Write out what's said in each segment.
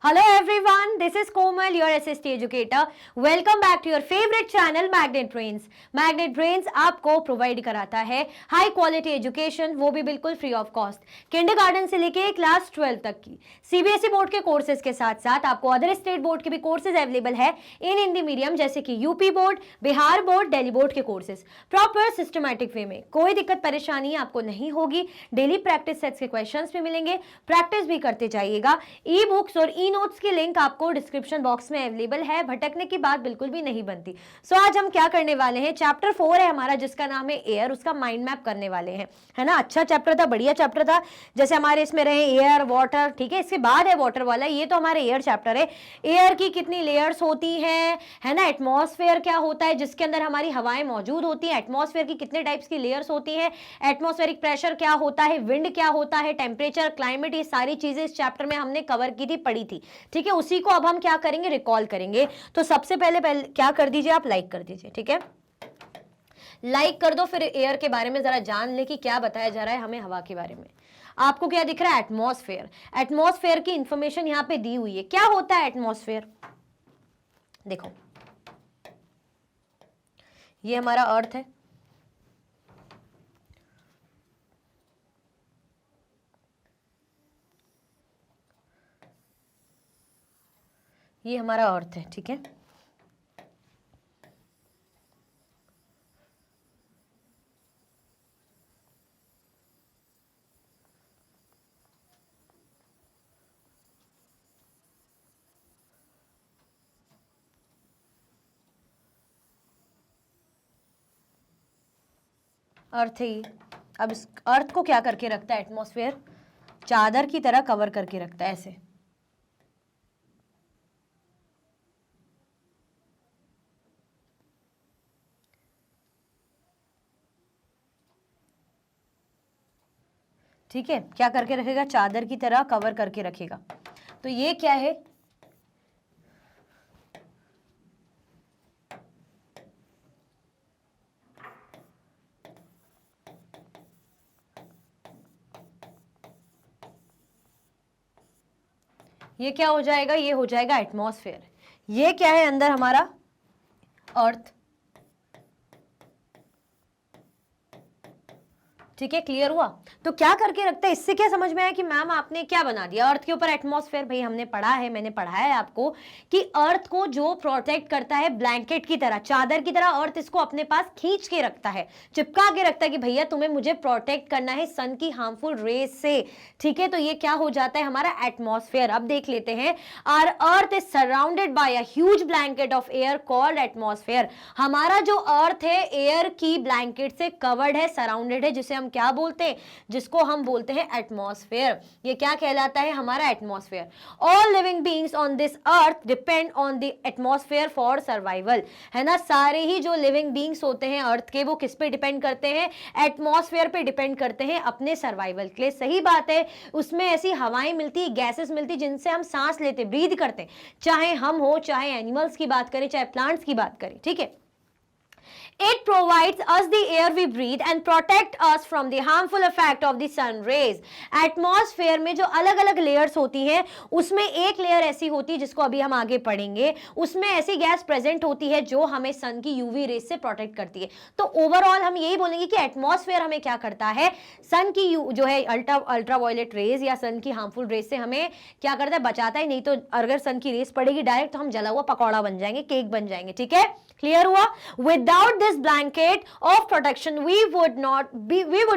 Hello everyone, this is Komal, your SST educator. Welcome back to your favorite channel Magnet Brains. Magnet Brains आपको provide कराता है high quality education, वो भी बिल्कुल free of cost, kindergarten से लेके class 12 तक की सीबीएसई बोर्ड के कोर्सेज के साथ साथ आपको अदर स्टेट बोर्ड के भी कोर्सेज अवेलेबल है इन हिंदी मीडियम, जैसे कि UP board, Bihar board, Delhi board के कोर्सेज प्रॉपर सिस्टमैटिक वे में। कोई दिक्कत परेशानी आपको नहीं होगी। डेली प्रैक्टिस सेट्स के क्वेश्चंस भी मिलेंगे, प्रैक्टिस भी करते जाइएगा। ई बुक्स और ई नोट्स की लिंक आपको डिस्क्रिप्शन बॉक्स में अवेलेबल है, भटकने की बात बिल्कुल भी नहीं बनती। सो आज हम क्या करने वाले हैं, चैप्टर 4 है हमारा जिसका नाम है एयर, उसका माइंड मैप करने वाले हैं, है ना। अच्छा चैप्टर था, बढ़िया चैप्टर था। जैसे हमारे इसमें रहे एयर, वाटर, ठीक है, इसके बाद है वाटर वाला, ये तो हमारे एयर चैप्टर है। एयर की कितनी लेयर्स होती हैं, है ना। एटमॉस्फेयर क्या होता है जिसके अंदर हमारी हवाएं मौजूद होती हैं, एटमॉस्फेयर की कितने टाइप्स की लेयर्स होती हैं, एटमॉस्फेरिक प्रेशर क्या होता है, विंड क्या होता है, टेम्परेचर, क्लाइमेट, ये सारी चीजें इस चैप्टर में हमने कवर की थी, पढ़ी थी, ठीक है। उसी को अब हम क्या करेंगे, रिकॉल करेंगे। तो सबसे पहले क्या कर दीजिए, आप लाइक कर दीजिए, ठीक है, लाइक कर दो। फिर एयर के बारे में जरा जान ले कि क्या बताया जा रहा है हमें हवा के बारे में। आपको क्या दिख रहा है, एटमॉस्फेयर। एटमॉस्फेयर की इंफॉर्मेशन यहां पे दी हुई है। क्या होता है एटमॉस्फेयर, देखो ये हमारा अर्थ है, ये हमारा अर्थ है, ठीक है। अर्थ ही, अब इस अर्थ को क्या करके रखता है एटमॉस्फेयर, चादर की तरह कवर करके रखता है ऐसे। ठीक है, क्या करके रखेगा, चादर की तरह कवर करके रखेगा। तो ये क्या है, ये क्या हो जाएगा, ये हो जाएगा एटमॉस्फेयर। ये क्या है अंदर हमारा, अर्थ, ठीक है, क्लियर हुआ। तो क्या करके रखता है, इससे क्या समझ में आया कि मैम आपने क्या बना दिया अर्थ के ऊपर एटमॉस्फेयर। भाई हमने पढ़ा है, मैंने पढ़ाया है आपको कि अर्थ को जो प्रोटेक्ट करता है ब्लैंकेट की तरह, चादर की तरह, अर्थ इसको अपने पास खींच के रखता है, चिपका के रखता है कि भैया तुम्हें मुझे प्रोटेक्ट करना है सन की हार्मफुल रेज से, ठीक है। तो ये क्या हो जाता है हमारा एटमॉस्फेयर। अब देख लेते हैं, our earth is surrounded by a huge blanket of air called atmosphere. हमारा जो अर्थ है एयर की ब्लैंकेट से कवर्ड है, सराउंडेड है, जिसे हम क्या बोलते हैं, जिसको हम बोलते हैं एटमॉस्फेयर। ये क्या कहलाता है हमारा atmosphere. All living beings on this earth depend on the atmosphere for survival, है ना। सारे ही जो लिविंग बीइंग्स होते हैं अर्थ के, वो किस पे डिपेंड करते हैं, एटमॉस्फेयर पे डिपेंड करते हैं अपने सर्वाइवल के लिए। सही बात है, उसमें ऐसी हवाएं मिलती, गैसेस मिलती जिनसे हम सांस लेते, ब्रीथ करते, चाहे हम हो, चाहे एनिमल्स की बात करें, चाहे प्लांट्स की बात करें, ठीक है। It provides us the air we breathe and protect us from the harmful effect of the sun rays. Atmosphere में जो अलग अलग लेयर्स होती हैं, उसमें एक लेयर ऐसी होती है जिसको अभी हम आगे पढ़ेंगे, उसमें ऐसी गैस प्रेजेंट होती है जो हमें सन की यूवी रेस से प्रोटेक्ट करती है। तो ओवरऑल हम यही बोलेंगे कि एटमॉस्फेयर हमें क्या करता है, सन की जो है अल्ट्रावायलेट रेज या सन की हार्मफुल रेस से हमें क्या करता है, बचाता है। नहीं तो अगर सन की रेस पड़ेगी डायरेक्ट तो हम जला हुआ पकौड़ा बन जाएंगे, केक बन जाएंगे, ठीक है, क्लियर हुआ। Without this blanket of protection we would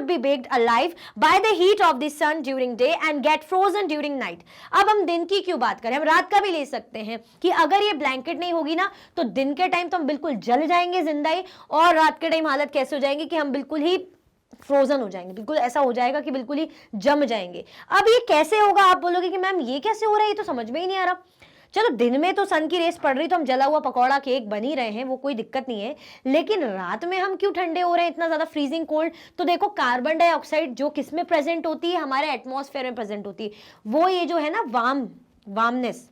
be baked alive by the heat of the sun during day and get frozen during night. अब हम दिन की क्यों बात करें, हम रात का भी ले सकते हैं कि अगर ये ब्लैंकेट नहीं होगी ना तो दिन के टाइम तो हम बिल्कुल जल जाएंगे जिंदा ही, और रात के टाइम हालत कैसे हो जाएंगी कि हम बिल्कुल ही फ्रोजन हो जाएंगे, बिल्कुल ऐसा हो जाएगा कि बिल्कुल ही जम जाएंगे। अब ये कैसे होगा, आप बोलोगे कि मैम ये कैसे हो रहा है, ये तो समझ में ही नहीं आ रहा। चलो दिन में तो सन की रेस पड़ रही तो हम जला हुआ पकौड़ा केक बन ही रहे हैं, वो कोई दिक्कत नहीं है, लेकिन रात में हम क्यों ठंडे हो रहे हैं, इतना ज्यादा फ्रीजिंग कोल्ड। तो देखो कार्बन डाइऑक्साइड जो किस में प्रेजेंट होती है, हमारे एटमॉस्फेयर में प्रेजेंट होती है, वो ये जो है ना वार्मनेस,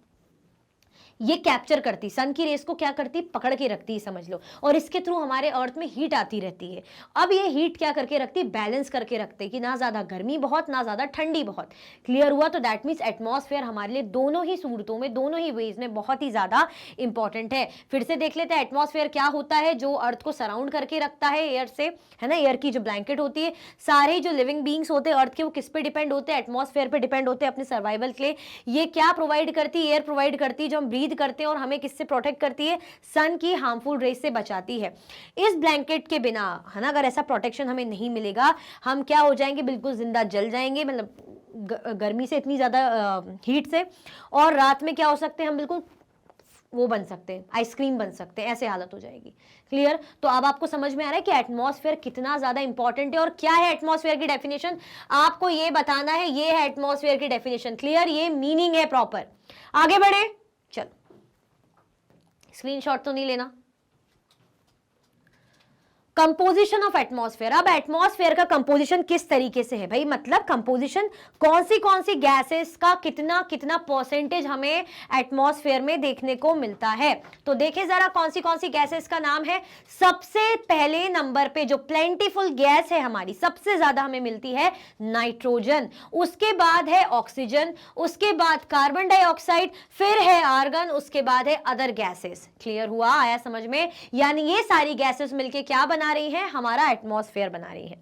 ये कैप्चर करती, सन की रेस को क्या करती, पकड़ के रखती, समझ लो, और इसके थ्रू हमारे अर्थ में हीट आती रहती है। अब ये हीट क्या करके रखती, बैलेंस करके रखते कि ना ज्यादा गर्मी बहुत ना ज्यादा ठंडी बहुत। क्लियर हुआ? तो दैट मीन्स एटमॉस्फेयर हमारे लिए दोनों ही सूरतों में, दोनों ही वेज में बहुत ही ज्यादा इंपॉर्टेंट है। फिर से देख लेते हैं एटमॉस्फेयर क्या होता है, जो अर्थ को सराउंड करके रखता है एयर से, है ना, एयर की जो ब्लैंकेट होती है। सारे जो लिविंग बींग्स होते हैं अर्थ के, वो किस पे डिपेंड होते हैं, एटमॉस्फेयर पे डिपेंड होते हैं अपने सर्वाइवल के लिए। ये क्या प्रोवाइड करती है, एयर प्रोवाइड करती है जो हम ब्रीथ करते हैं, और हमें किससे प्रोटेक्ट करती है, सन की हार्मफुल रेस से बचाती है। इस ब्लैंकेट के बिना, है ना, अगर ऐसा प्रोटेक्शन हमें नहीं मिलेगा, हम क्या हो जाएंगे, बिल्कुल जिंदा जल जाएंगे, मतलब गर्मी से, इतनी ज्यादा हीट से, और रात में क्या हो सकते हैं हम, बिल्कुल वो बन सकते हैं, आइसक्रीम बन सकते हैं, ऐसे हालत हो जाएगी। क्लियर? तो अब आपको समझ में आ रहा है कि एटमॉस्फेयर कितना ज्यादा इंपॉर्टेंट है। और क्या है एटमॉस्फेयर की डेफिनेशन, आपको ये बताना है, ये है एटमॉस्फेयर की डेफिनेशन। क्लियर? ये मीनिंग है प्रॉपर। आगे बढ़े, चलो, स्क्रीनशॉट तो नहीं लेना। Composition of atmosphere. अब एटमॉस्फेयर का कंपोजिशन किस तरीके से है भाई, मतलब कंपोजिशन कौन सी गैसेस का कितना कितना परसेंटेज हमें एटमॉस्फेयर में देखने को मिलता है। तो देखिए जरा कौन सी गैसेस का नाम है। सबसे पहले नंबर पे जो प्लेंटीफुल गैस है हमारी, सबसे ज्यादा हमें मिलती है नाइट्रोजन, उसके बाद है ऑक्सीजन, उसके बाद कार्बन डाइऑक्साइड, फिर है आर्गन, उसके बाद है अदर गैसेस। क्लियर हुआ? आया समझ में? यानी ये सारी गैसेस मिलके क्या बना रही है, हमारा एटमॉस्फेयर बना रही है।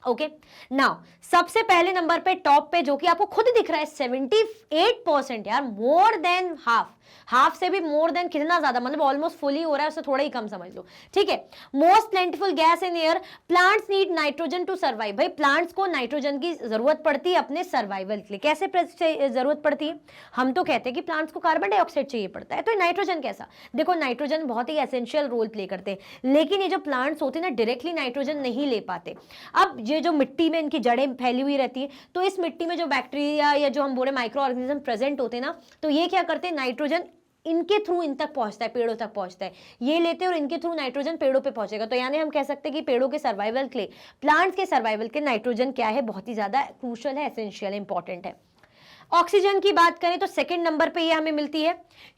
ओके, नाउ सबसे पहले नंबर पे टॉप पे, जो कि आपको खुद दिख रहा है 78% यार, मोर देन हाफ से भी मोर देन, कितना ज्यादा, मतलब ऑलमोस्ट फुली हो रहा है, उससे थोड़ा ही कम समझ लो। ठीक है, most plentiful gas in air, plants need nitrogen to survive. भाई प्लांट्स को नाइट्रोजन की जरूरत पड़ती है अपने सर्वाइवल के लिए। कैसे जरूरत पड़ती है, हम तो कहते हैं कि प्लांट्स को कार्बन डाइऑक्साइड चाहिए पड़ता है, तो नाइट्रोजन कैसा, देखो नाइट्रोजन बहुत ही एसेंशियल रोल प्ले करते हैं, लेकिन ये जो प्लांट्स होते हैं ना, डायरेक्टली नाइट्रोजन नहीं ले पाते। अब ये जो मिट्टी में इनकी जड़ें फैली हुई रहती है, तो इस मिट्टी में जो बैक्टीरिया या जो हम बोले माइक्रो ऑर्गेनिज्म प्रेजेंट होते हैं ना, तो ये क्या करते हैं, नाइट्रोजन इनके थ्रू इन तक पहुंचता है, पेड़ों तक पहुंचता है, ये लेते हैं और इनके थ्रू नाइट्रोजन पेड़ों पे पहुंचेगा। तो यानी हम कह सकते हैं कि पेड़ों के सर्वाइवल के लिए, प्लांट्स के सर्वाइवल के नाइट्रोजन क्या है, बहुत ही ज्यादा क्रूशियल है, एसेंशियल है, इंपॉर्टेंट है। ऑक्सीजन की बात करें तो सेकंड नंबर पे ये हमें मिलती है।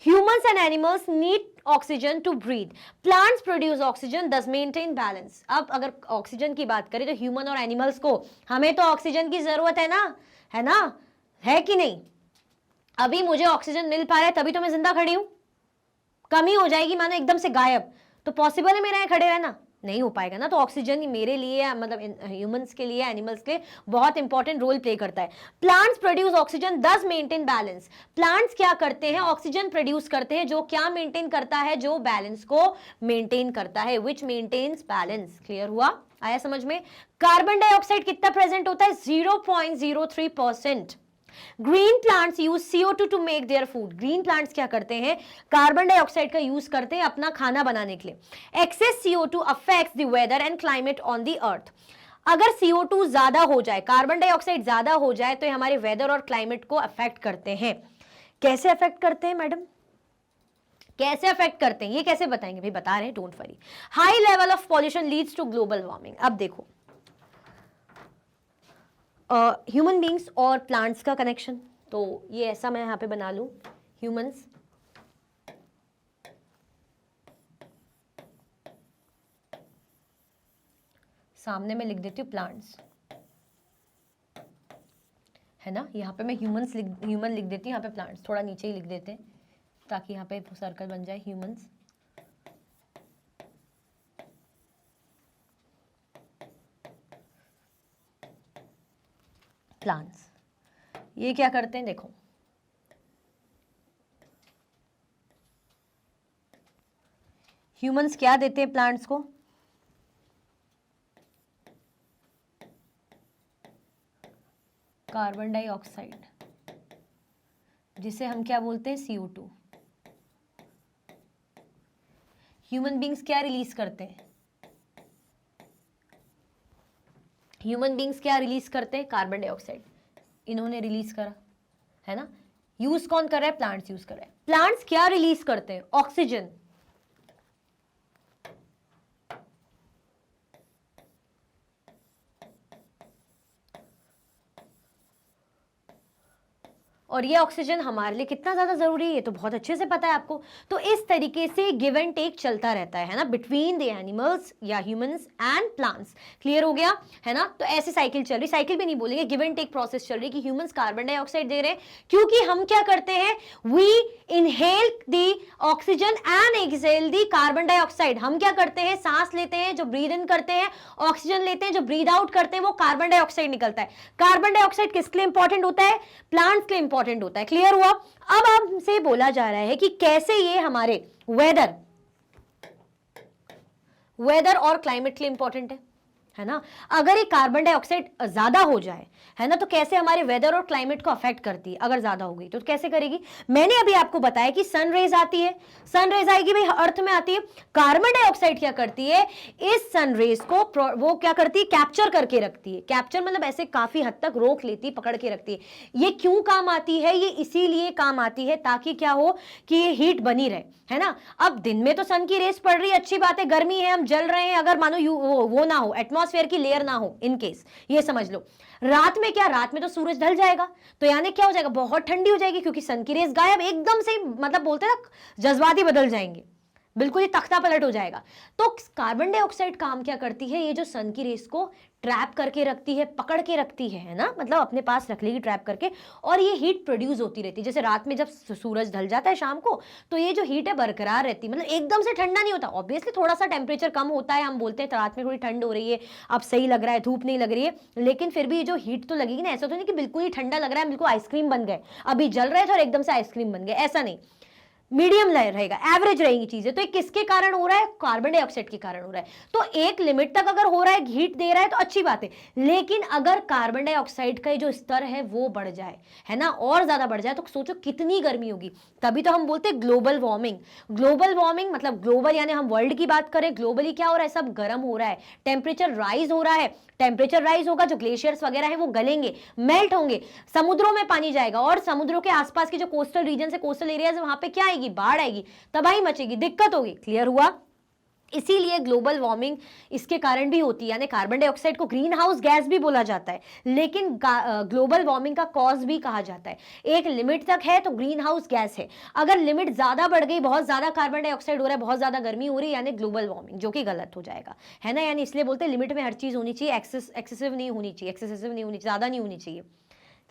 Humans and animals need oxygen to breathe, plants produce oxygen thus maintain balance. अब अगर ऑक्सीजन की बात करें तो ह्यूमन और एनिमल्स को, हमें तो ऑक्सीजन की जरूरत है ना, है ना, है कि नहीं? अभी मुझे ऑक्सीजन मिल पा रहा है तभी तो मैं जिंदा खड़ी हूं, कमी हो जाएगी मानो एकदम से गायब, तो पॉसिबल है मेरा यहाँ खड़े रहना? नहीं हो पाएगा ना। तो ऑक्सीजन मेरे लिए, मतलब ह्यूमंस के लिए, एनिमल्स के लिए बहुत इंपॉर्टेंट रोल प्ले करता है। Plants produce oxygen thus maintain balance, plants क्या करते हैं, ऑक्सीजन प्रोड्यूस करते हैं, जो क्या मेंटेन करता है, जो बैलेंस को मेंटेन करता है, विच मेंटेन्स बैलेंस। क्लियर हुआ? आया समझ में? कार्बन डाइऑक्साइड कितना प्रेजेंट होता है, 0.03%। Green plants use CO2 to make their food, green plants क्या करते हैं, कार्बन डाइऑक्साइड का यूज करते हैं अपना खाना बनाने के लिए। Excess CO2 affects the weather and climate on the earth, अगर CO2 ज्यादा हो जाए, कार्बन डाइऑक्साइड ज्यादा हो जाए, तो ये हमारे वेदर और क्लाइमेट को अफेक्ट करते हैं। कैसे अफेक्ट करते हैं मैडम, कैसे अफेक्ट करते हैं, ये कैसे बताएंगे भाई, बता रहे हैं, don't worry. High level of pollution leads to global warming. अब देखो ह्यूमन बींग्स और प्लांट्स का कनेक्शन, तो ये ऐसा मैं यहाँ पे बना लूँ, ह्यूमंस सामने में लिख देती हूँ प्लांट्स, है ना, यहाँ पे मैं ह्यूमन लिख देती हूँ, यहाँ पे प्लांट्स थोड़ा नीचे ही लिख देते हैं ताकि यहाँ पे सर्कल बन जाए, ह्यूमंस प्लांट्स। ये क्या करते हैं, देखो ह्यूमंस क्या देते हैं प्लांट्स को, कार्बन डाइऑक्साइड, जिसे हम क्या बोलते हैं, CO2। ह्यूमन बींग्स क्या रिलीज करते हैं, ह्यूमन बींग्स क्या रिलीज करते हैं, कार्बन डाइऑक्साइड, इन्होंने रिलीज करा, है ना। यूज कौन कर रहा है, प्लांट्स यूज कर रहा है। प्लांट्स क्या रिलीज करते हैं, ऑक्सीजन, और ये ऑक्सीजन हमारे लिए कितना ज्यादा जरूरी है ये तो बहुत अच्छे से पता है आपको। तो इस तरीके से गिव एंड टेक चलता रहता है ना, बिटवीन द एनिमल्स या ह्यूमंस एंड प्लांट्स। क्लियर हो गया है ना। तो ऐसी साइकिल चल रही, साइकिल भी नहीं बोलेंगे, गिव एंड टेक प्रोसेस चल रही कि ह्यूमंस कार्बन डाइऑक्साइड दे रहे हैं, क्योंकि हम क्या करते हैं, we inhale the oxygen and exhale the carbon dioxide. हम क्या करते हैं, सांस लेते हैं, जो ब्रीद इन करते हैं ऑक्सीजन लेते हैं, जो ब्रीद आउट करते हैं वो कार्बन डाइऑक्साइड निकलता है। कार्बन डाइऑक्साइड किसके लिए इंपॉर्टेंट होता है, प्लांट्स के लिए इंपॉर्टेंट होता है। क्लियर हुआ। अब आपसे बोला जा रहा है कि कैसे ये हमारे वेदर और क्लाइमेट के लिए इंपॉर्टेंट है ना। अगर ये कार्बन डाइऑक्साइड ज्यादा हो जाए है ना, तो कैसे हमारे वेदर और क्लाइमेट को अफेक्ट करती है, अगर ज्यादा हो गई तो कैसे करेगी। मैंने अभी आपको बताया कि सनरेज आती है, सनरेज आएगी भाई, अर्थ में आती है। कार्बन डाइऑक्साइड क्या करती है, इस सनरेज को वो क्या करती है, कैप्चर करके रखती है। कैप्चर मतलब ऐसे काफी हद तक रोक लेती है, पकड़ के रखती है। ये क्यों काम आती है, ये इसीलिए काम आती है ताकि क्या हो कि ये हीट बनी रहे, है ना। अब दिन में तो सन की रेस पड़ रही है, अच्छी बात है, गर्मी है, हम जल रहे हैं, अगर मानो वो ना हो, एटमॉस्फेयर की लेयर ना हो, इन केस ये समझ लो। रात में क्या, रात में तो सूरज ढल जाएगा, तो यानी क्या हो जाएगा, बहुत ठंडी हो जाएगी, क्योंकि सन की रेस गायब एकदम से, मतलब बोलते हैं ना जज्बात ही बदल जाएंगे, बिल्कुल ही तख्ता पलट हो जाएगा। तो कार्बन डाइऑक्साइड काम क्या करती है, ये जो सन की रेस को ट्रैप करके रखती है, पकड़ के रखती है ना, मतलब अपने पास रख लेगी ट्रैप करके, और ये हीट प्रोड्यूस होती रहती है। जैसे रात में जब सूरज ढल जाता है शाम को, तो ये जो हीट है बरकरार रहती है, मतलब एकदम से ठंडा नहीं होता। ऑब्वियसली थोड़ा सा टेम्परेचर कम होता है, हम बोलते हैं रात में थोड़ी ठंड हो रही है, अब सही लग रहा है, धूप नहीं लग रही है, लेकिन फिर भी ये जो हीट तो लगेगी ना। ऐसा तो नहीं कि बिल्कुल ही ठंडा लग रहा है, बिल्कुल आइसक्रीम बन गए, अभी जल रहे थे और एकदम से आइसक्रीम बन गए, ऐसा नहीं, मीडियम रहेगा, एवरेज रहेगी चीजें। तो ये किसके कारण हो रहा है, कार्बन डाइऑक्साइड के कारण हो रहा है। तो एक लिमिट तक अगर हो रहा है, हीट दे रहा है, तो अच्छी बात है। लेकिन अगर कार्बन डाइऑक्साइड का जो स्तर है वो बढ़ जाए, है ना, और ज्यादा बढ़ जाए, तो सोचो कितनी गर्मी होगी। तभी तो हम बोलते हैं ग्लोबल वार्मिंग। ग्लोबल वार्मिंग मतलब ग्लोबल यानी हम वर्ल्ड की बात करें, ग्लोबली क्या हो रहा है, सब गर्म हो रहा है, टेम्परेचर राइज हो रहा है। टेम्परेचर राइज होगा, जो ग्लेशियर्स वगैरह है वो गलेंगे, मेल्ट होंगे, समुद्रों में पानी जाएगा, और समुद्रों के आसपास के जो कोस्टल रीजन है, कोस्टल एरियाज है, वहां पे क्या आएगी, बाढ़ आएगी, तबाही मचेगी, दिक्कत होगी। क्लियर हुआ। इसीलिए ग्लोबल वार्मिंग इसके कारण भी होती है, यानी कार्बन डाइऑक्साइड को ग्रीन हाउस गैस भी बोला जाता है, लेकिन ग्लोबल वार्मिंग का कॉज भी कहा जाता है। एक लिमिट तक है तो ग्रीन हाउस गैस है, अगर लिमिट ज्यादा बढ़ गई, बहुत ज्यादा कार्बन डाइऑक्साइड हो रहा है, बहुत ज्यादा गर्मी हो रही है, यानी ग्लोबल वार्मिंग, जो कि गलत हो जाएगा, है ना। यानी इसलिए बोलते हैं लिमिट में हर चीज होनी चाहिए, एक्सेसिव नहीं होनी चाहिए, एक्सेसिव नहीं होनी, ज्यादा नहीं होनी चाहिए।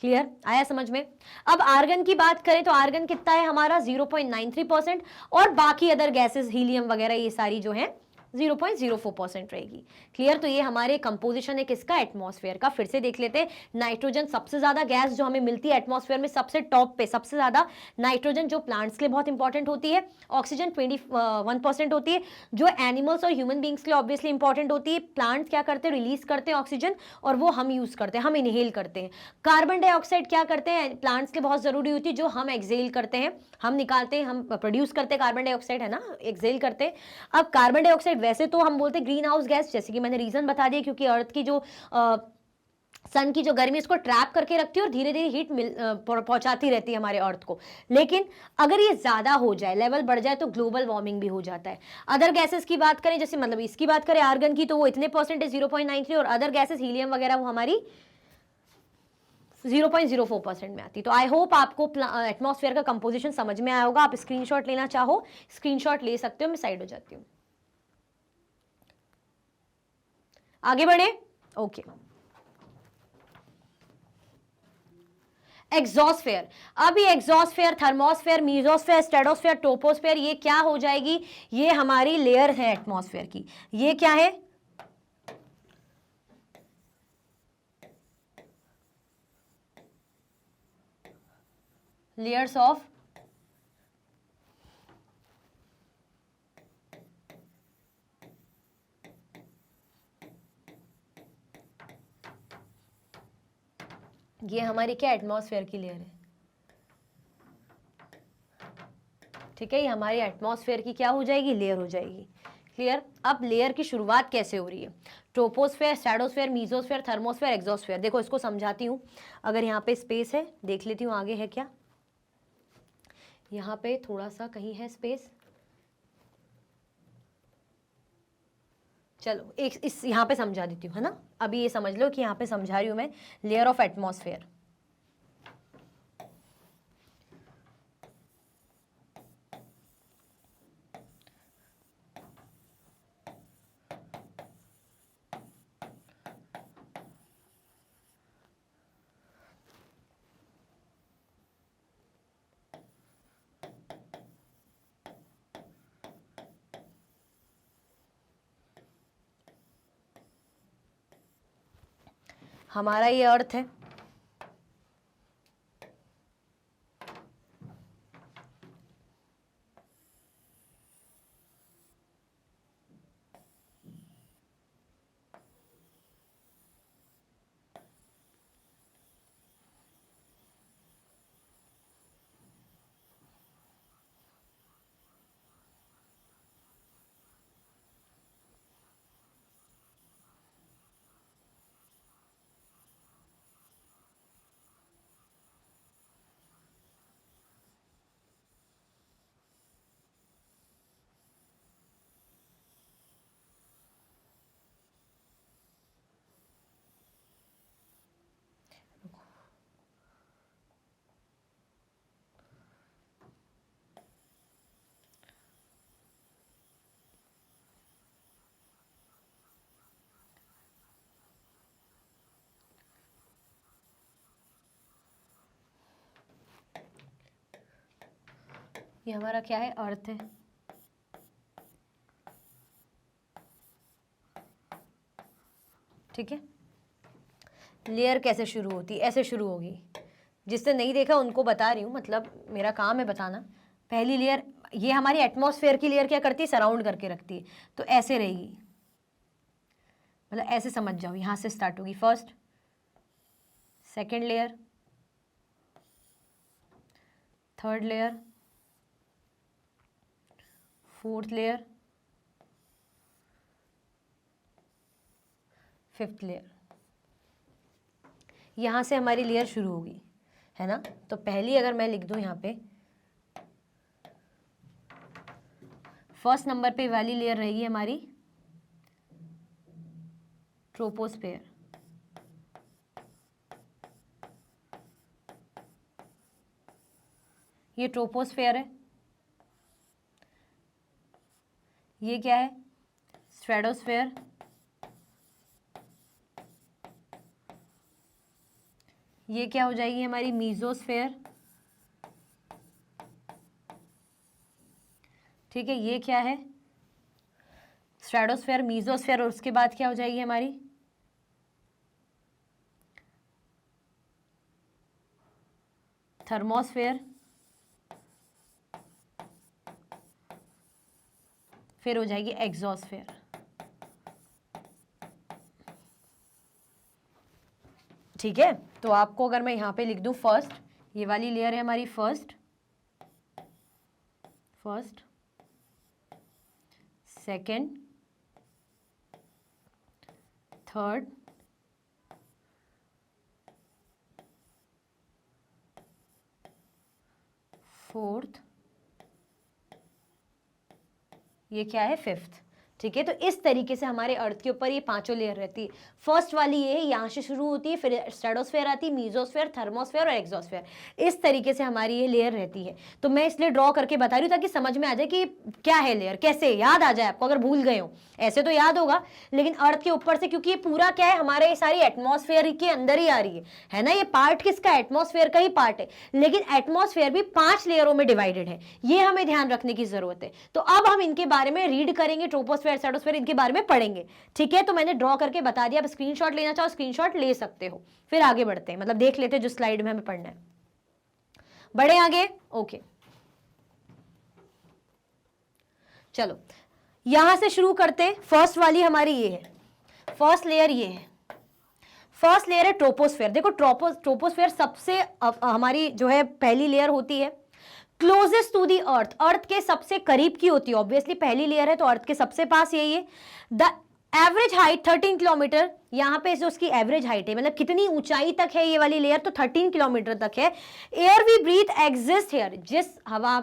क्लियर आया समझ में। अब आर्गन की बात करें तो आर्गन कितना है हमारा 0.93%, और बाकी अदर गैसेस हीलियम वगैरह ये सारी जो है 0.04% रहेगी। क्लियर। तो ये हमारे कंपोजिशन है किसका, एटमॉस्फेयर का। फिर से देख लेते हैं, नाइट्रोजन सबसे ज्यादा गैस जो हमें मिलती है एटमॉस्फेयर में, सबसे टॉप पे सबसे ज्यादा नाइट्रोजन, जो प्लांट्स के लिए बहुत इंपॉर्टेंट होती है। ऑक्सीजन 21% होती है, जो एनिमल्स और ह्यूमन बींग्स के लिए ऑब्वियसली इंपॉर्टेंट होती है। प्लांट्स क्या करते हैं, रिलीज करते हैं ऑक्सीजन, और वो हम यूज करते हैं, हम इनहेल करते हैं। कार्बन डाइऑक्साइड क्या करते हैं, प्लांट्स के बहुत जरूरी होती है, जो हम एक्सेल करते हैं, हम निकालते हैं, हम प्रोड्यूस करते हैं कार्बन डाइऑक्साइड, है ना, एक्सेल करते हैं। अब कार्बन डाइऑक्साइड वैसे तो हम बोलते हैं ग्रीन हाउस गैस, जैसे कि मैंने रीजन बता दिया, क्योंकि अर्थ की जो सन की जो गर्मी इसको ट्रैप करके रखती है और धीरे धीरे हीट पहुंचाती रहती है हमारे अर्थ को। लेकिन अगर ये ज्यादा हो जाए, लेवल बढ़ जाए, तो ग्लोबल वार्मिंग भी हो जाता है। अदर गैसेस की बात करें, जैसे मतलब इसकी बात करें आर्गन की, तो वो इतने परसेंटेज 0.93, और अदर गैसेस हीलियम वगैरह वो हमारी 0.04% में आती। तो आई होप आपको एटमॉस्फेयर का कंपोजिशन समझ में आया होगा। आप स्क्रीनशॉट लेना चाहो स्क्रीनशॉट ले सकते हो, मैं साइड हो जाती हूँ। आगे बढ़े। ओके। एग्जॉस्फेयर। अब ये एग्जॉस्फेयर, थर्मोस्फेयर, मीजोस्फेयर, स्ट्रेटोस्फेयर, टोपोस्फेयर, ये क्या हो जाएगी, ये हमारी लेयर है एटमॉस्फेयर की। ये क्या है, लेयर्स ऑफ ये हमारी क्या एटमॉस्फेयर की लेयर है, ठीक है। ये हमारी एटमॉस्फेयर की क्या हो जाएगी, लेयर हो जाएगी। क्लियर। अब लेयर की शुरुआत कैसे हो रही है, troposphere, stratosphere, mesosphere, thermosphere, exosphere. देखो इसको समझाती हूँ, अगर यहाँ पे स्पेस है, देख लेती हूँ आगे है क्या, यहाँ पे थोड़ा सा कहीं है स्पेस, चलो एक इस यहाँ पे समझा देती हूँ, है ना। अभी ये समझ लो कि यहाँ पे समझा रही हूँ मैं, लेयर ऑफ एटमॉस्फेयर। हमारा ये अर्थ है, ये हमारा क्या है, अर्थ है। ठीक है, लेयर कैसे शुरू होती है, ऐसे शुरू होगी। जिसने नहीं देखा उनको बता रही हूँ, मतलब मेरा काम है बताना। पहली लेयर, ये हमारी एटमॉस्फेयर की लेयर क्या करती है, सराउंड करके रखती है, तो ऐसे रहेगी, मतलब ऐसे समझ जाओ, यहाँ से स्टार्ट होगी first, second layer, third layer, fourth layer, fifth layer. यहाँ से हमारी लेयर शुरू होगी, है ना। तो पहली अगर मैं लिख दूँ यहाँ पे, फर्स्ट नंबर पे वाली लेयर रहेगी हमारी ट्रोपोस्फेयर। ये ट्रोपोस्फेयर है, ये क्या है, स्ट्रेटोस्फेयर, ये क्या हो जाएगी हमारी मीजोस्फेयर। ठीक है, ये क्या है, स्ट्रेटोस्फेयर, मीजोस्फेयर, और उसके बाद क्या हो जाएगी हमारी थर्मोस्फेयर, फिर हो जाएगी एक्सोस्फेयर। ठीक है, तो आपको अगर मैं यहाँ पे लिख दूँ फर्स्ट, ये वाली लेयर है हमारी फर्स्ट, सेकंड, थर्ड, फोर्थ, ये क्या है, फिफ्थ। ठीक है, तो इस तरीके से हमारे अर्थ के ऊपर ये पांचों लेयर रहती है। फर्स्ट वाली ये यहाँ से शुरू होती है, फिर स्ट्रेटोस्फेयर आती है, मीजोस्फेयर, थर्मोस्फेयर और एक्सोस्फेयर। इस तरीके से हमारी ये लेयर रहती है। तो मैं इसलिए ड्रॉ करके बता रही हूँ ताकि समझ में आ जाए कि क्या है लेयर, कैसे याद आ जाए आपको, अगर भूल गए हो। ऐसे तो याद होगा, लेकिन अर्थ के ऊपर से, क्योंकि ये पूरा क्या है, हमारे सारी एटमॉस्फेयर के अंदर ही आ रही है ना। ये पार्ट किसका, एटमॉस्फेयर का ही पार्ट है, लेकिन एटमॉस्फेयर भी 5 लेयरों में डिवाइडेड है, ये हमें ध्यान रखने की जरूरत है। तो अब हम इनके बारे में रीड करेंगे, ट्रोपोस्फेयर, स्ट्रेटोस्फेयर, इनके बारे में पढ़ेंगे। ठीक है, तो मैंने ड्रॉ करके बता दिया, अब स्क्रीनशॉट लेना चाहो स्क्रीनशॉट ले सकते हो। फिर आगे बढ़ते हैं, मतलब देख लेते हैं जो स्लाइड में हमें पढ़ना है। बढ़े आगे, ओके। चलो यहां से शुरू करते हैं। फर्स्ट वाली हमारी ये है, फर्स्ट लेयर ये है, फर्स्ट लेयर है ट्रोपोस्फेयर। देखो ट्रोपोस्फेयर सबसे हमारी जो है पहली लेयर होती है, क्लोजेस्ट टू दी अर्थ, अर्थ के सबसे करीब की होती है। ऑब्वियसली पहली लेयर है तो अर्थ के सबसे पास यही है। द एवरेज हाइट 13 किलोमीटर, यहाँ पे जो उसकी एवरेज हाइट है, मतलब कितनी ऊंचाई तक है ये वाली लेयर, तो 13 किलोमीटर तक है। Air we breathe exist here, जिस हवा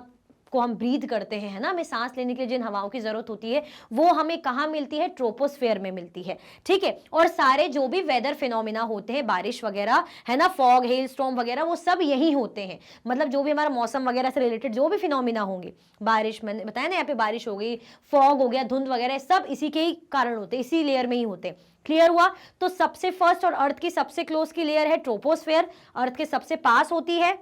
को हम ब्रीथ करते हैं, है ना, हमें सांस लेने के लिए जिन हवाओं की जरूरत होती है, वो हमें कहाँ मिलती है, ट्रोपोस्फेयर में मिलती है। ठीक है, और सारे जो भी वेदर फिनोमिना होते हैं, बारिश वगैरह, है ना, फॉग, हेल स्टॉर्म वगैरह, वो सब यही होते हैं। मतलब जो भी हमारा मौसम वगैरह से रिलेटेड जो भी फिनोमिना होंगे, बारिश, मैंने बताया ना, यहाँ पे बारिश हो गई, फॉग हो गया, धुंध वगैरह, सब इसी के ही कारण होते हैं, इसी लेयर में ही होते हैं। क्लियर हुआ। तो सबसे फर्स्ट और अर्थ की सबसे क्लोज की लेयर है ट्रोपोस्फेयर, अर्थ के सबसे पास होती है।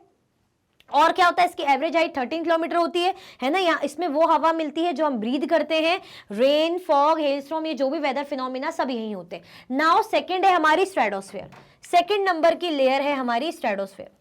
और क्या होता है, इसकी एवरेज हाइट 13 किलोमीटर होती है ना। यहाँ इसमें वो हवा मिलती है जो हम ब्रीद करते हैं। रेन, फॉग, हेलस्टॉर्म, ये जो भी वेदर फिनोमिना सब यही होते हैं। नाउ सेकंड है हमारी स्ट्रेटोस्फेयर। सेकंड नंबर की लेयर है हमारी स्ट्रेटोस्फेयर।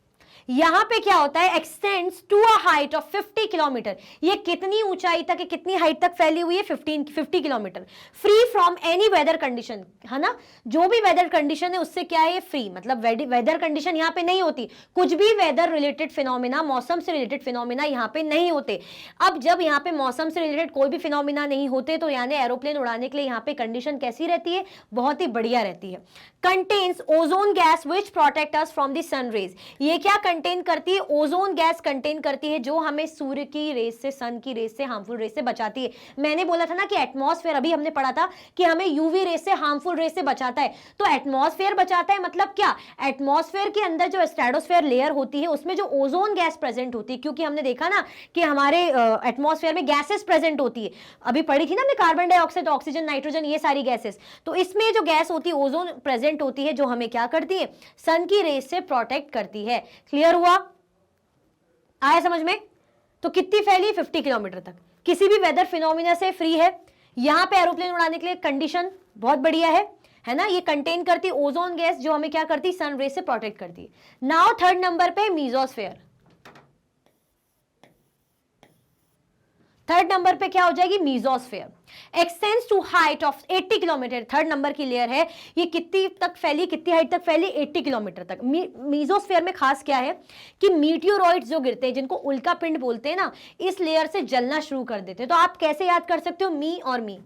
यहां पे क्या होता है, extends to a height of 50 kilometre. ये कितनी ऊंचाई तक है, कितनी हाइट तक फैली हुई है, 50 kilometre. Free from any weather condition, है ना। जो भी वेदर कंडीशन है उससे क्या है, ये फ्री, मतलब वेदर कंडीशन यहां पे नहीं होती। कुछ भी वेदर रिलेटेड फिनोमिना, मौसम से रिलेटेड फिनोमिना यहां पे नहीं होते। अब जब यहां पे मौसम से रिलेटेड कोई भी फिनोमिना नहीं होते तो यानी एरोप्लेन उड़ाने के लिए यहां पे कंडीशन कैसी रहती है, बहुत ही बढ़िया रहती है। Contains ozone gas which protect us from the sun rays. ये क्या कंटेन करती है, ओजोन गैस कंटेन करती है जो हमें सूर्य की रेस से, सन की रेस से, हार्मफुल रेस से बचाती है। मैंने बोला था ना कि एटमॉस्फेयर, अभी हमने पढ़ा था कि हमें यूवी रेस से, हार्मफुल रेस से बचाता है। तो एटमॉस्फेयर बचाता है मतलब क्या, एटमॉस्फेयर के अंदर जो स्ट्रेटोस्फेयर लेयर होती है उसमें जो ओजोन गैस प्रेजेंट होती है, क्योंकि हमने देखा ना कि हमारे एटमॉस्फेयर में गैसेस प्रेजेंट होती है, अभी पढ़ी थी ना हमने, कार्बन डाइऑक्साइड, ऑक्सीजन, नाइट्रोजन, ये सारी गैसेस। तो इसमें जो गैस होती है, ओजोन प्रेजेंट होती है, जो हमें क्या करती है, सन की रेस से प्रोटेक्ट करती है। क्लियर हुआ, आया समझ में। तो कितनी फैली, 50 किलोमीटर तक, किसी भी वेदर फिनोमिना से फ्री है। यहां पे एरोप्लेन उड़ाने के लिए कंडीशन बहुत बढ़िया है ना। ये कंटेन करती ओजोन गैस जो हमें क्या करती, सन रेस से प्रोटेक्ट करती है। नाउ थर्ड नंबर पे मीजोस्फेयर। थर्ड नंबर पे क्या हो जाएगी, mesosphere. Extends to height of 80 kilometre. Third number की लेयर है, ये कितनी तक फैली, कितनी हाइट तक फैली, 80 किलोमीटर तक। मीजोस्फेयर में खास क्या है कि मीटियोरॉइड्स जो गिरते हैं, जिनको उल्का पिंड बोलते हैं ना, इस लेयर से जलना शुरू कर देते हैं। तो आप कैसे याद कर सकते हो, मी और मी,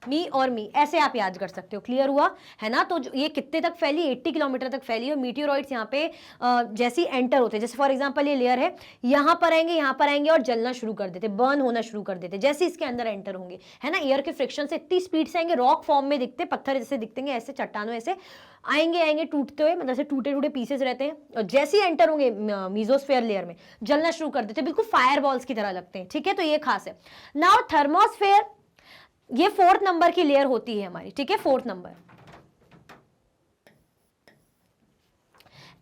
मी और मी, ऐसे आप याद कर सकते हो। क्लियर हुआ, है ना। तो ये कितने तक फैली, 80 किलोमीटर तक फैली है। मीटियोरॉइड्स यहाँ पे जैसे एंटर होते हैं, जैसे फॉर एग्जांपल ये लेयर है, यहाँ पर आएंगे और जलना शुरू कर देते, बर्न होना शुरू कर देते जैसे इसके अंदर एंटर होंगे, है ना। एयर के फ्रिक्शन से इतनी स्पीड से आएंगे, रॉक फॉर्म में दिखते, पत्थर जैसे दिखतेंगे, ऐसे चट्टानों ऐसे आएंगे टूटते हुए, मतलब टूटे टूटे पीसेस रहते हैं, और जैसे ही एंटर होंगे मीजोस्फेयर लेयर में, जलना शुरू कर देते, बिल्कुल फायर बॉल्स की तरह लगते हैं। ठीक है, तो ये खास है। नाउ थर्मोस्फेयर, ये फोर्थ नंबर की लेयर होती है हमारी, ठीक है, fourth number.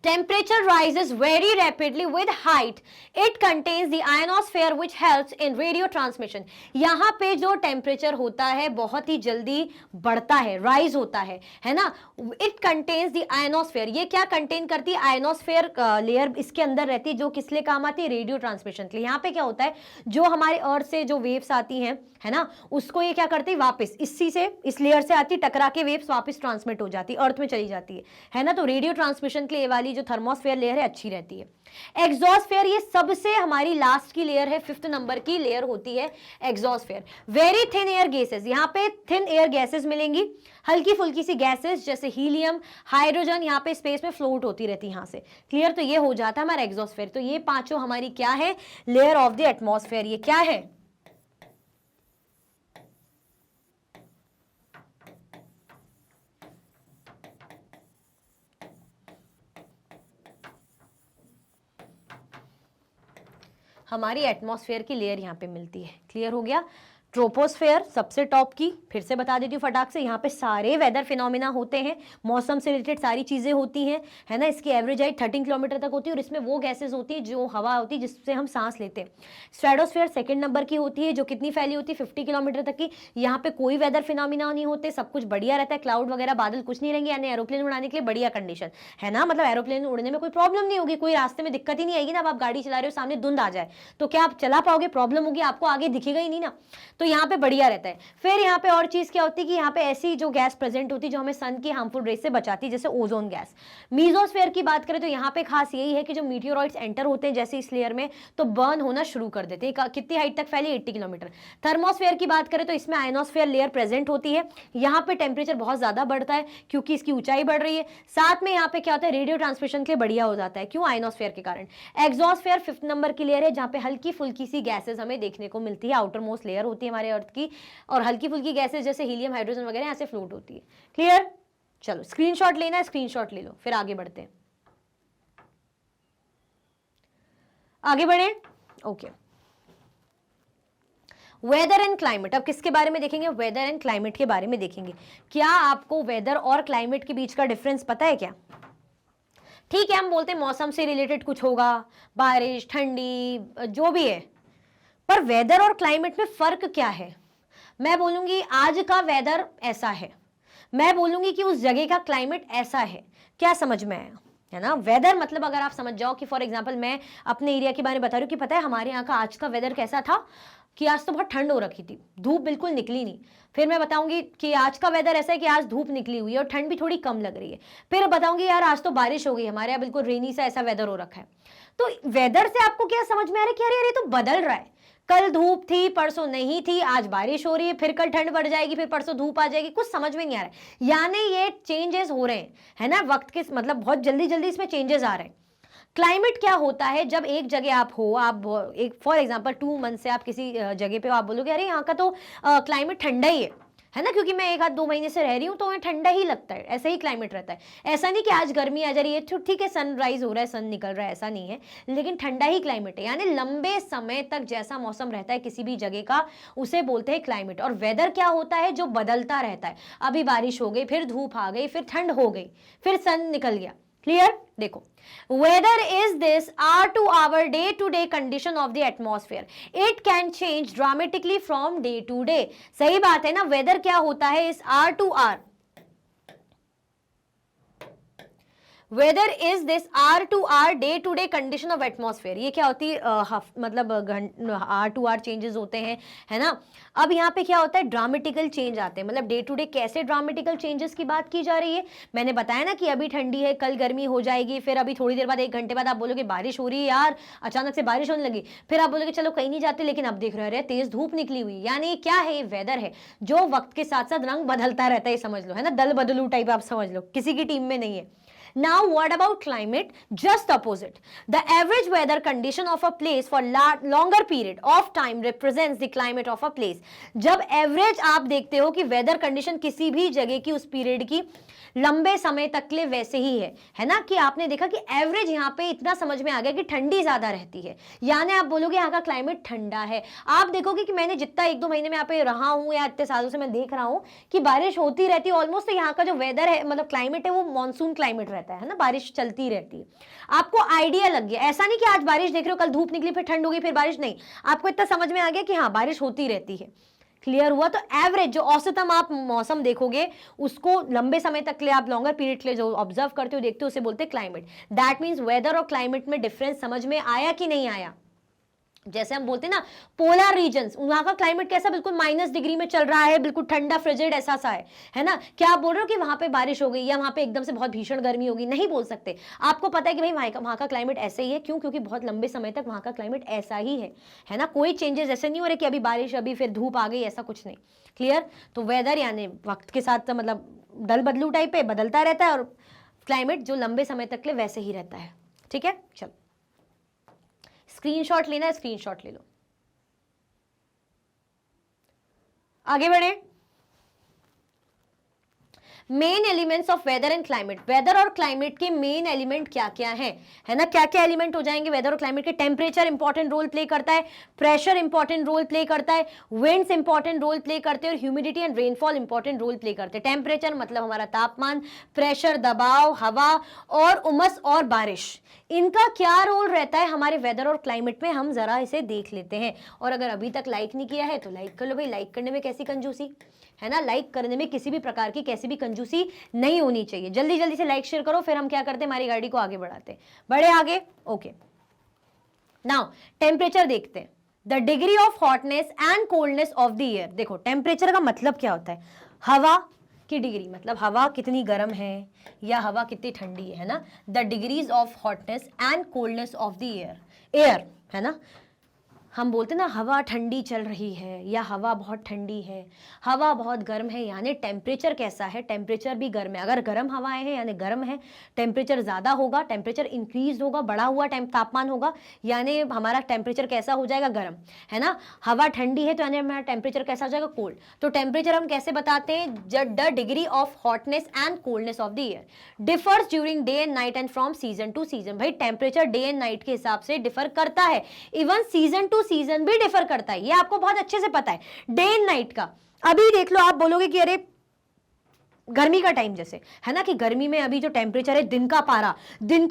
Temperature rises very rapidly with height. It contains the ionosphere which helps in radio transmission. यहाँ पे जो टेम्परेचर होता है बहुत ही जल्दी बढ़ता है, राइज होता है ना। It contains the ionosphere. ये क्या कंटेन करती है, आयनोस्फेयर लेयर इसके अंदर रहती है, जो किस लिए काम आती है, रेडियो ट्रांसमिशन के लिए। यहाँ पे क्या होता है, जो हमारे अर्थ से जो वेव्स आती हैं, है ना, उसको ये क्या करती है, वापस इसी से, इस लेयर से आती, टकरा के वेव्स वापस ट्रांसमिट हो जाती है, अर्थ में चली जाती है ना। तो रेडियो ट्रांसमिशन के लिए वाली जो थर्मोस्फेयर लेयर है अच्छी रहती है। एग्जॉस्फेयर, ये सबसे हमारी लास्ट की लेयर है, फिफ्थ नंबर की लेयर होती है exosphere. Very thin air gases, यहाँ पे थिन एयर गैसेस मिलेंगी, हल्की फुल्की सी गैसेस जैसे हीलियम, हाइड्रोजन, यहाँ पे स्पेस में फ्लोट होती रहती है यहाँ से। क्लियर, तो ये हो जाता है हमारा एग्जॉस्फेयर। तो ये पांचों हमारी क्या है, लेयर ऑफ द एटमॉस्फेयर। ये क्या है, हमारी एटमॉस्फेयर की लेयर यहाँ पे मिलती है। क्लियर हो गया। ट्रोपोस्फेयर सबसे टॉप की, फिर से बता देती हूँ फटाक से, यहाँ पे सारे वेदर फिनोमिना होते हैं, मौसम से रिलेटेड सारी चीजें होती हैं, है ना। इसकी एवरेज हाइट 13 किलोमीटर तक होती है, और इसमें वो गैसेस होती है जो हवा होती है जिससे हम सांस लेते हैं। स्ट्रेटोस्फेयर सेकंड नंबर की होती है, जो कितनी फैली होती है, 50 किलोमीटर तक की। यहाँ पे कोई वेदर फिनोमिना नहीं होते, सब कुछ बढ़िया रहता है, क्लाउड वगैरह बादल कुछ नहीं रहेंगे, यानी एरोप्लेन उड़ाने के लिए बढ़िया कंडीशन, है ना। मतलब एरोप्लेन उड़ने में कोई प्रॉब्लम नहीं होगी, कोई रास्ते में दिक्कत ही नहीं आएगी ना। अब आप गाड़ी चला रहे हो, सामने धुंध आ जाए तो क्या आप चला पाओगे, प्रॉब्लम होगी, आपको आगे दिखेगा ही नहीं ना। तो यहाँ पे बढ़िया रहता है। फिर यहाँ पे और चीज क्या होती है कि यहाँ पे ऐसी जो गैस प्रेजेंट होती है जो हमें सन की हार्मफुल रेस से बचाती है, जैसे ओजोन गैस। मीजोस्फेयर की बात करें तो यहाँ पे खास यही है कि जो मीटियोरॉइड्स एंटर होते हैं जैसे इस लेयर में, तो बर्न होना शुरू कर देते हैं। कितनी हाइट तक फैली, 80 किलोमीटर। थर्मोस्फेयर की बात करें तो इसमें आयनोस्फेयर लेयर प्रेजेंट होती है। यहाँ पे टेम्परेचर बहुत ज्यादा बढ़ता है क्योंकि इसकी ऊंचाई बढ़ रही है। साथ में यहाँ पे क्या होता है, रेडियो ट्रांसमिशन के लिए बढ़िया हो जाता है, क्यों, आयनोस्फेयर के कारण। एग्जॉस्फेयर फिफ्थ नंबर की लेयर है, जहाँ पे हल्की फुल्की सी गैसेज हमें देखने को मिलती है, आउटर मोस्ट लेयर होती है हमारे अर्थ की, और हल्की फुल्की गैसेस जैसे हीलियम, हाइड्रोजन वगैरह यहाँ से फ्लोट होती है। क्लियर, चलो स्क्रीनशॉट लेना है, स्क्रीनशॉट ले लो, फिर आगे बढ़ते हैं। आगे बढ़े, ओके। वेदर एंड क्लाइमेट, अब किसके बारे में देखेंगे, वेदर एंड क्लाइमेट के बारे में देखेंगे। क्या आपको वेदर और क्लाइमेट के बीच का डिफरेंस पता है क्या, ठीक है, हम बोलते हैं मौसम से रिलेटेड कुछ होगा, बारिश, ठंडी, जो भी है, पर वेदर और क्लाइमेट में फर्क क्या है? मैं बोलूंगी आज का वेदर ऐसा है, मैं बोलूंगी कि उस जगह का क्लाइमेट ऐसा है। क्या समझ में आया? है ना? वेदर मतलब अगर आप समझ जाओ कि फॉर एग्जांपल मैं अपने एरिया के बारे में बता रही हूँ कि पता है हमारे यहाँ का आज का वेदर कैसा था, कि आज तो बहुत ठंड हो रखी थी, धूप बिल्कुल निकली नहीं। फिर मैं बताऊंगी कि आज का वेदर ऐसा है कि आज धूप निकली हुई है और ठंड भी थोड़ी कम लग रही है। फिर बताऊंगी यार आज तो बारिश हो गई, हमारे यहाँ बिल्कुल रेनी सा ऐसा वेदर हो रखा है। तो वेदर से आपको क्या समझ में आ रहा है कि अरे ये तो बदल रहा है, कल धूप थी, परसों नहीं थी, आज बारिश हो रही है, फिर कल ठंड बढ़ जाएगी, फिर परसों धूप आ जाएगी, कुछ समझ में नहीं आ रहा है। यानी ये चेंजेस हो रहे हैं, है ना, वक्त के मतलब बहुत जल्दी जल्दी इसमें चेंजेस आ रहे हैं। क्लाइमेट क्या होता है? जब एक जगह आप हो, आप एक फॉर एग्जांपल 2 मंथ से आप किसी जगह पे हो, आप बोलोगे अरे यहाँ का तो क्लाइमेट ठंडा ही है ना, क्योंकि मैं 1 आध 2 महीने से रह रही हूँ तो मैं ठंडा ही लगता है, ऐसा ही क्लाइमेट रहता है। ऐसा नहीं कि आज गर्मी आ जा रही है, ठीक है सनराइज हो रहा है, सन निकल रहा है, ऐसा नहीं है, लेकिन ठंडा ही क्लाइमेट है। यानी लंबे समय तक जैसा मौसम रहता है किसी भी जगह का, उसे बोलते हैं क्लाइमेट। और वेदर क्या होता है? जो बदलता रहता है, अभी बारिश हो गई, फिर धूप आ गई, फिर ठंड हो गई, फिर सन निकल गया। क्लियर? देखो, weather is this hour to hour day to day condition of the atmosphere. It can change dramatically from day to day. सही बात है ना? वेदर क्या होता है? इस hour to hour, weather is this hour to hour day to day condition of atmosphere. ये क्या होती है? मतलब आर टू आर चेंजेस होते हैं, है ना। अब यहाँ पे क्या होता है? ड्रामेटिकल चेंज आते हैं, मतलब डे टू डे कैसे ड्रामेटिकल चेंजेस की बात की जा रही है। मैंने बताया ना कि अभी ठंडी है, कल गर्मी हो जाएगी, फिर अभी थोड़ी देर बाद 1 घंटे बाद आप बोलोगे बारिश हो रही है यार, अचानक से बारिश होने लगी, फिर आप बोलोगे चलो कहीं नहीं जाते, लेकिन अब देख रहे हैं तेज धूप निकली हुई। यानी क्या है? ये वेदर है जो वक्त के साथ साथ रंग बदलता रहता है, समझ लो, है ना, दल बदलू टाइप आप समझ लो, किसी की टीम में नहीं है। Now what about climate? Just opposite. The average weather condition of a place for longer period of time represents the climate of a place. जब एवरेज आप देखते हो कि वेदर कंडीशन किसी भी जगह की उस पीरियड की लंबे समय तक के लिए वैसे ही है ना, कि आपने देखा कि एवरेज यहाँ पे इतना समझ में आ गया कि ठंडी ज्यादा रहती है, यानी आप बोलोगे यहाँ का क्लाइमेट ठंडा है। आप देखोगे कि मैंने जितना 1-2 महीने में यहाँ पे रहा हूँ या इतने सालों से मैं देख रहा हूँ कि बारिश होती रहती है ऑलमोस्ट, तो यहाँ का जो वेदर है मतलब क्लाइमेट है वो मानसून क्लाइमेट रहता है ना, बारिश चलती रहती है। आपको आइडिया लग गया, ऐसा नहीं कि आज बारिश देख रहे हो, कल धूप निकली, फिर ठंड होगी, फिर बारिश नहीं, आपको इतना समझ में आ गया कि हाँ बारिश होती रहती है। क्लियर हुआ? तो एवरेज जो औसतम आप मौसम देखोगे उसको लंबे समय तक के लिए, आप लॉन्गर पीरियड के लिए जो ऑब्जर्व करते हो, देखते हो, उसे बोलते हैं क्लाइमेट। दैट मींस वेदर और क्लाइमेट में डिफरेंस समझ में आया कि नहीं आया? जैसे हम बोलते हैं ना पोलर रीजन्स, वहां का क्लाइमेट कैसा, बिल्कुल -डिग्री में चल रहा है, बिल्कुल ठंडा फ्रिजिड ऐसा सा है ना। क्या आप बोल रहे हो कि वहां पे बारिश हो गई या वहां पे एकदम से बहुत भीषण गर्मी होगी? नहीं बोल सकते। आपको पता है कि भाई वहां का क्लाइमेट ऐसे ही है। क्यों? क्योंकि बहुत लंबे समय तक वहां का क्लाइमेट ऐसा ही है ना, कोई चेंजेस ऐसे नहीं हो रहे कि अभी बारिश, अभी फिर धूप आ गई, ऐसा कुछ नहीं। क्लियर? तो वेदर यानी वक्त के साथ मतलब दल बदलू टाइप है, बदलता रहता है, और क्लाइमेट जो लंबे समय तक के लिए वैसे ही रहता है। ठीक है, चलो स्क्रीनशॉट लेना है, स्क्रीनशॉट ले लो, आगे बढ़े। Main elements of weather and climate. Weather और क्लाइमेट के मेन एलिमेंट क्या क्या है ना, क्या क्या एलिमेंट हो जाएंगे वेदर और क्लाइमेट के? टेम्परेचर इंपॉर्टेंट रोल प्ले करता है, प्रेशर इंपॉर्टेंट रोल प्ले करता है, विंड्स इंपॉर्टेंट रोल प्ले करते हैं, और humidity and rainfall important role play करते हैं। टेम्परेचर मतलब हमारा तापमान, प्रेशर दबाव, हवा, और उमस और बारिश, इनका क्या रोल रहता है हमारे वेदर और क्लाइमेट में, हम जरा इसे देख लेते हैं। और अगर अभी तक लाइक नहीं किया है तो लाइक कर लो भाई, लाइक करने में कैसी कंजूसी है ना, लाइक करने में किसी भी प्रकार की कैसी भी कंजूसी नहीं होनी चाहिए। जल्दी जल्दी से लाइक शेयर करो, फिर हम क्या करते हैं, हमारी गाड़ी को आगे बढ़ाते हैं। बढ़े आगे, ओके। नाउ टेम्परेचर देखते हैं, the degree of hotness and coldness of the air. देखो टेम्परेचर का मतलब क्या होता है, हवा की डिग्री, मतलब हवा कितनी गर्म है या हवा कितनी ठंडी है ना। The degrees of hotness and coldness of the air है ना। हम बोलते ना हवा ठंडी चल रही है या हवा बहुत ठंडी है, हवा बहुत गर्म है, यानी टेम्परेचर कैसा है, टेम्परेचर भी गर्म है। अगर गर्म हवाएं हैं यानी गर्म है, टेम्परेचर ज़्यादा होगा, टेम्परेचर इंक्रीज होगा, बढ़ा हुआ तापमान होगा, यानी हमारा टेम्परेचर कैसा हो जाएगा, गर्म, है ना। हवा ठंडी है तो यानी हमारा टेम्परेचर कैसा हो जाएगा, कोल्ड। तो टेम्परेचर हम कैसे बताते हैं, the degree of hotness and coldness of the air differs during day and night and from season two season. भाई टेम्परेचर डे एंड नाइट के हिसाब से डिफर करता है, इवन सीजन टू सीजन भी डिफर करता है, ये आपको बहुत अच्छे से पता है। डे एंड नाइट का अभी देख लो, आप बोलोगे कि अरे गर्मी का टाइम जैसे है ना, कि गर्मी में अभी जो टेम्परेचर है, दिन का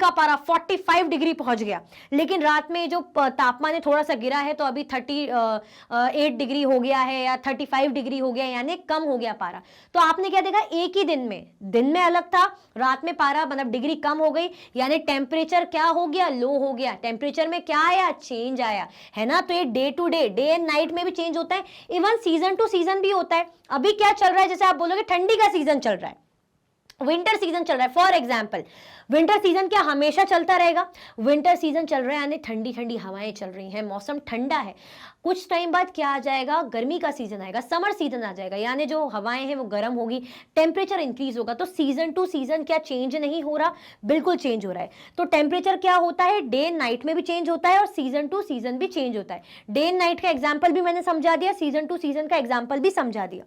पारा 45 डिग्री पहुंच गया, लेकिन रात में जो तापमान है थोड़ा सा गिरा है, तो अभी 38 डिग्री हो गया है या 35 डिग्री हो गया, यानी कम हो गया पारा। तो आपने क्या देखा, एक ही दिन में अलग था, रात में पारा मतलब डिग्री कम हो गई, यानी टेम्परेचर क्या हो गया, लो हो गया। टेम्परेचर में क्या आया, चेंज आया, है ना। तो ये day to day and night में भी चेंज होता है, इवन सीजन टू सीजन भी होता है। अभी क्या चल रहा है, जैसे आप बोलोगे ठंडी का सीजन चल रहा है, विंटर सीजन चल रहा है, फॉर एग्जाम्पल विंटर सीजन क्या हमेशा चलता रहेगा, विंटर सीजन चल रहा है यानी ठंडी ठंडी हवाएं चल रही हैं, मौसम ठंडा है। कुछ टाइम बाद क्या आ जाएगा, गर्मी का सीजन आएगा, समर सीजन आ जाएगा, यानी जो हवाएं हैं वो गर्म होगी, टेम्परेचर इंक्रीज होगा। तो सीजन टू सीजन क्या चेंज नहीं हो रहा, बिल्कुल चेंज हो रहा है। तो टेम्परेचर क्या होता है, डे एंड नाइट में भी चेंज होता है और सीजन टू सीजन भी चेंज होता है। डे एंड नाइट का एग्जाम्पल भी मैंने समझा दिया, सीजन टू सीजन का एग्जाम्पल भी समझा दिया।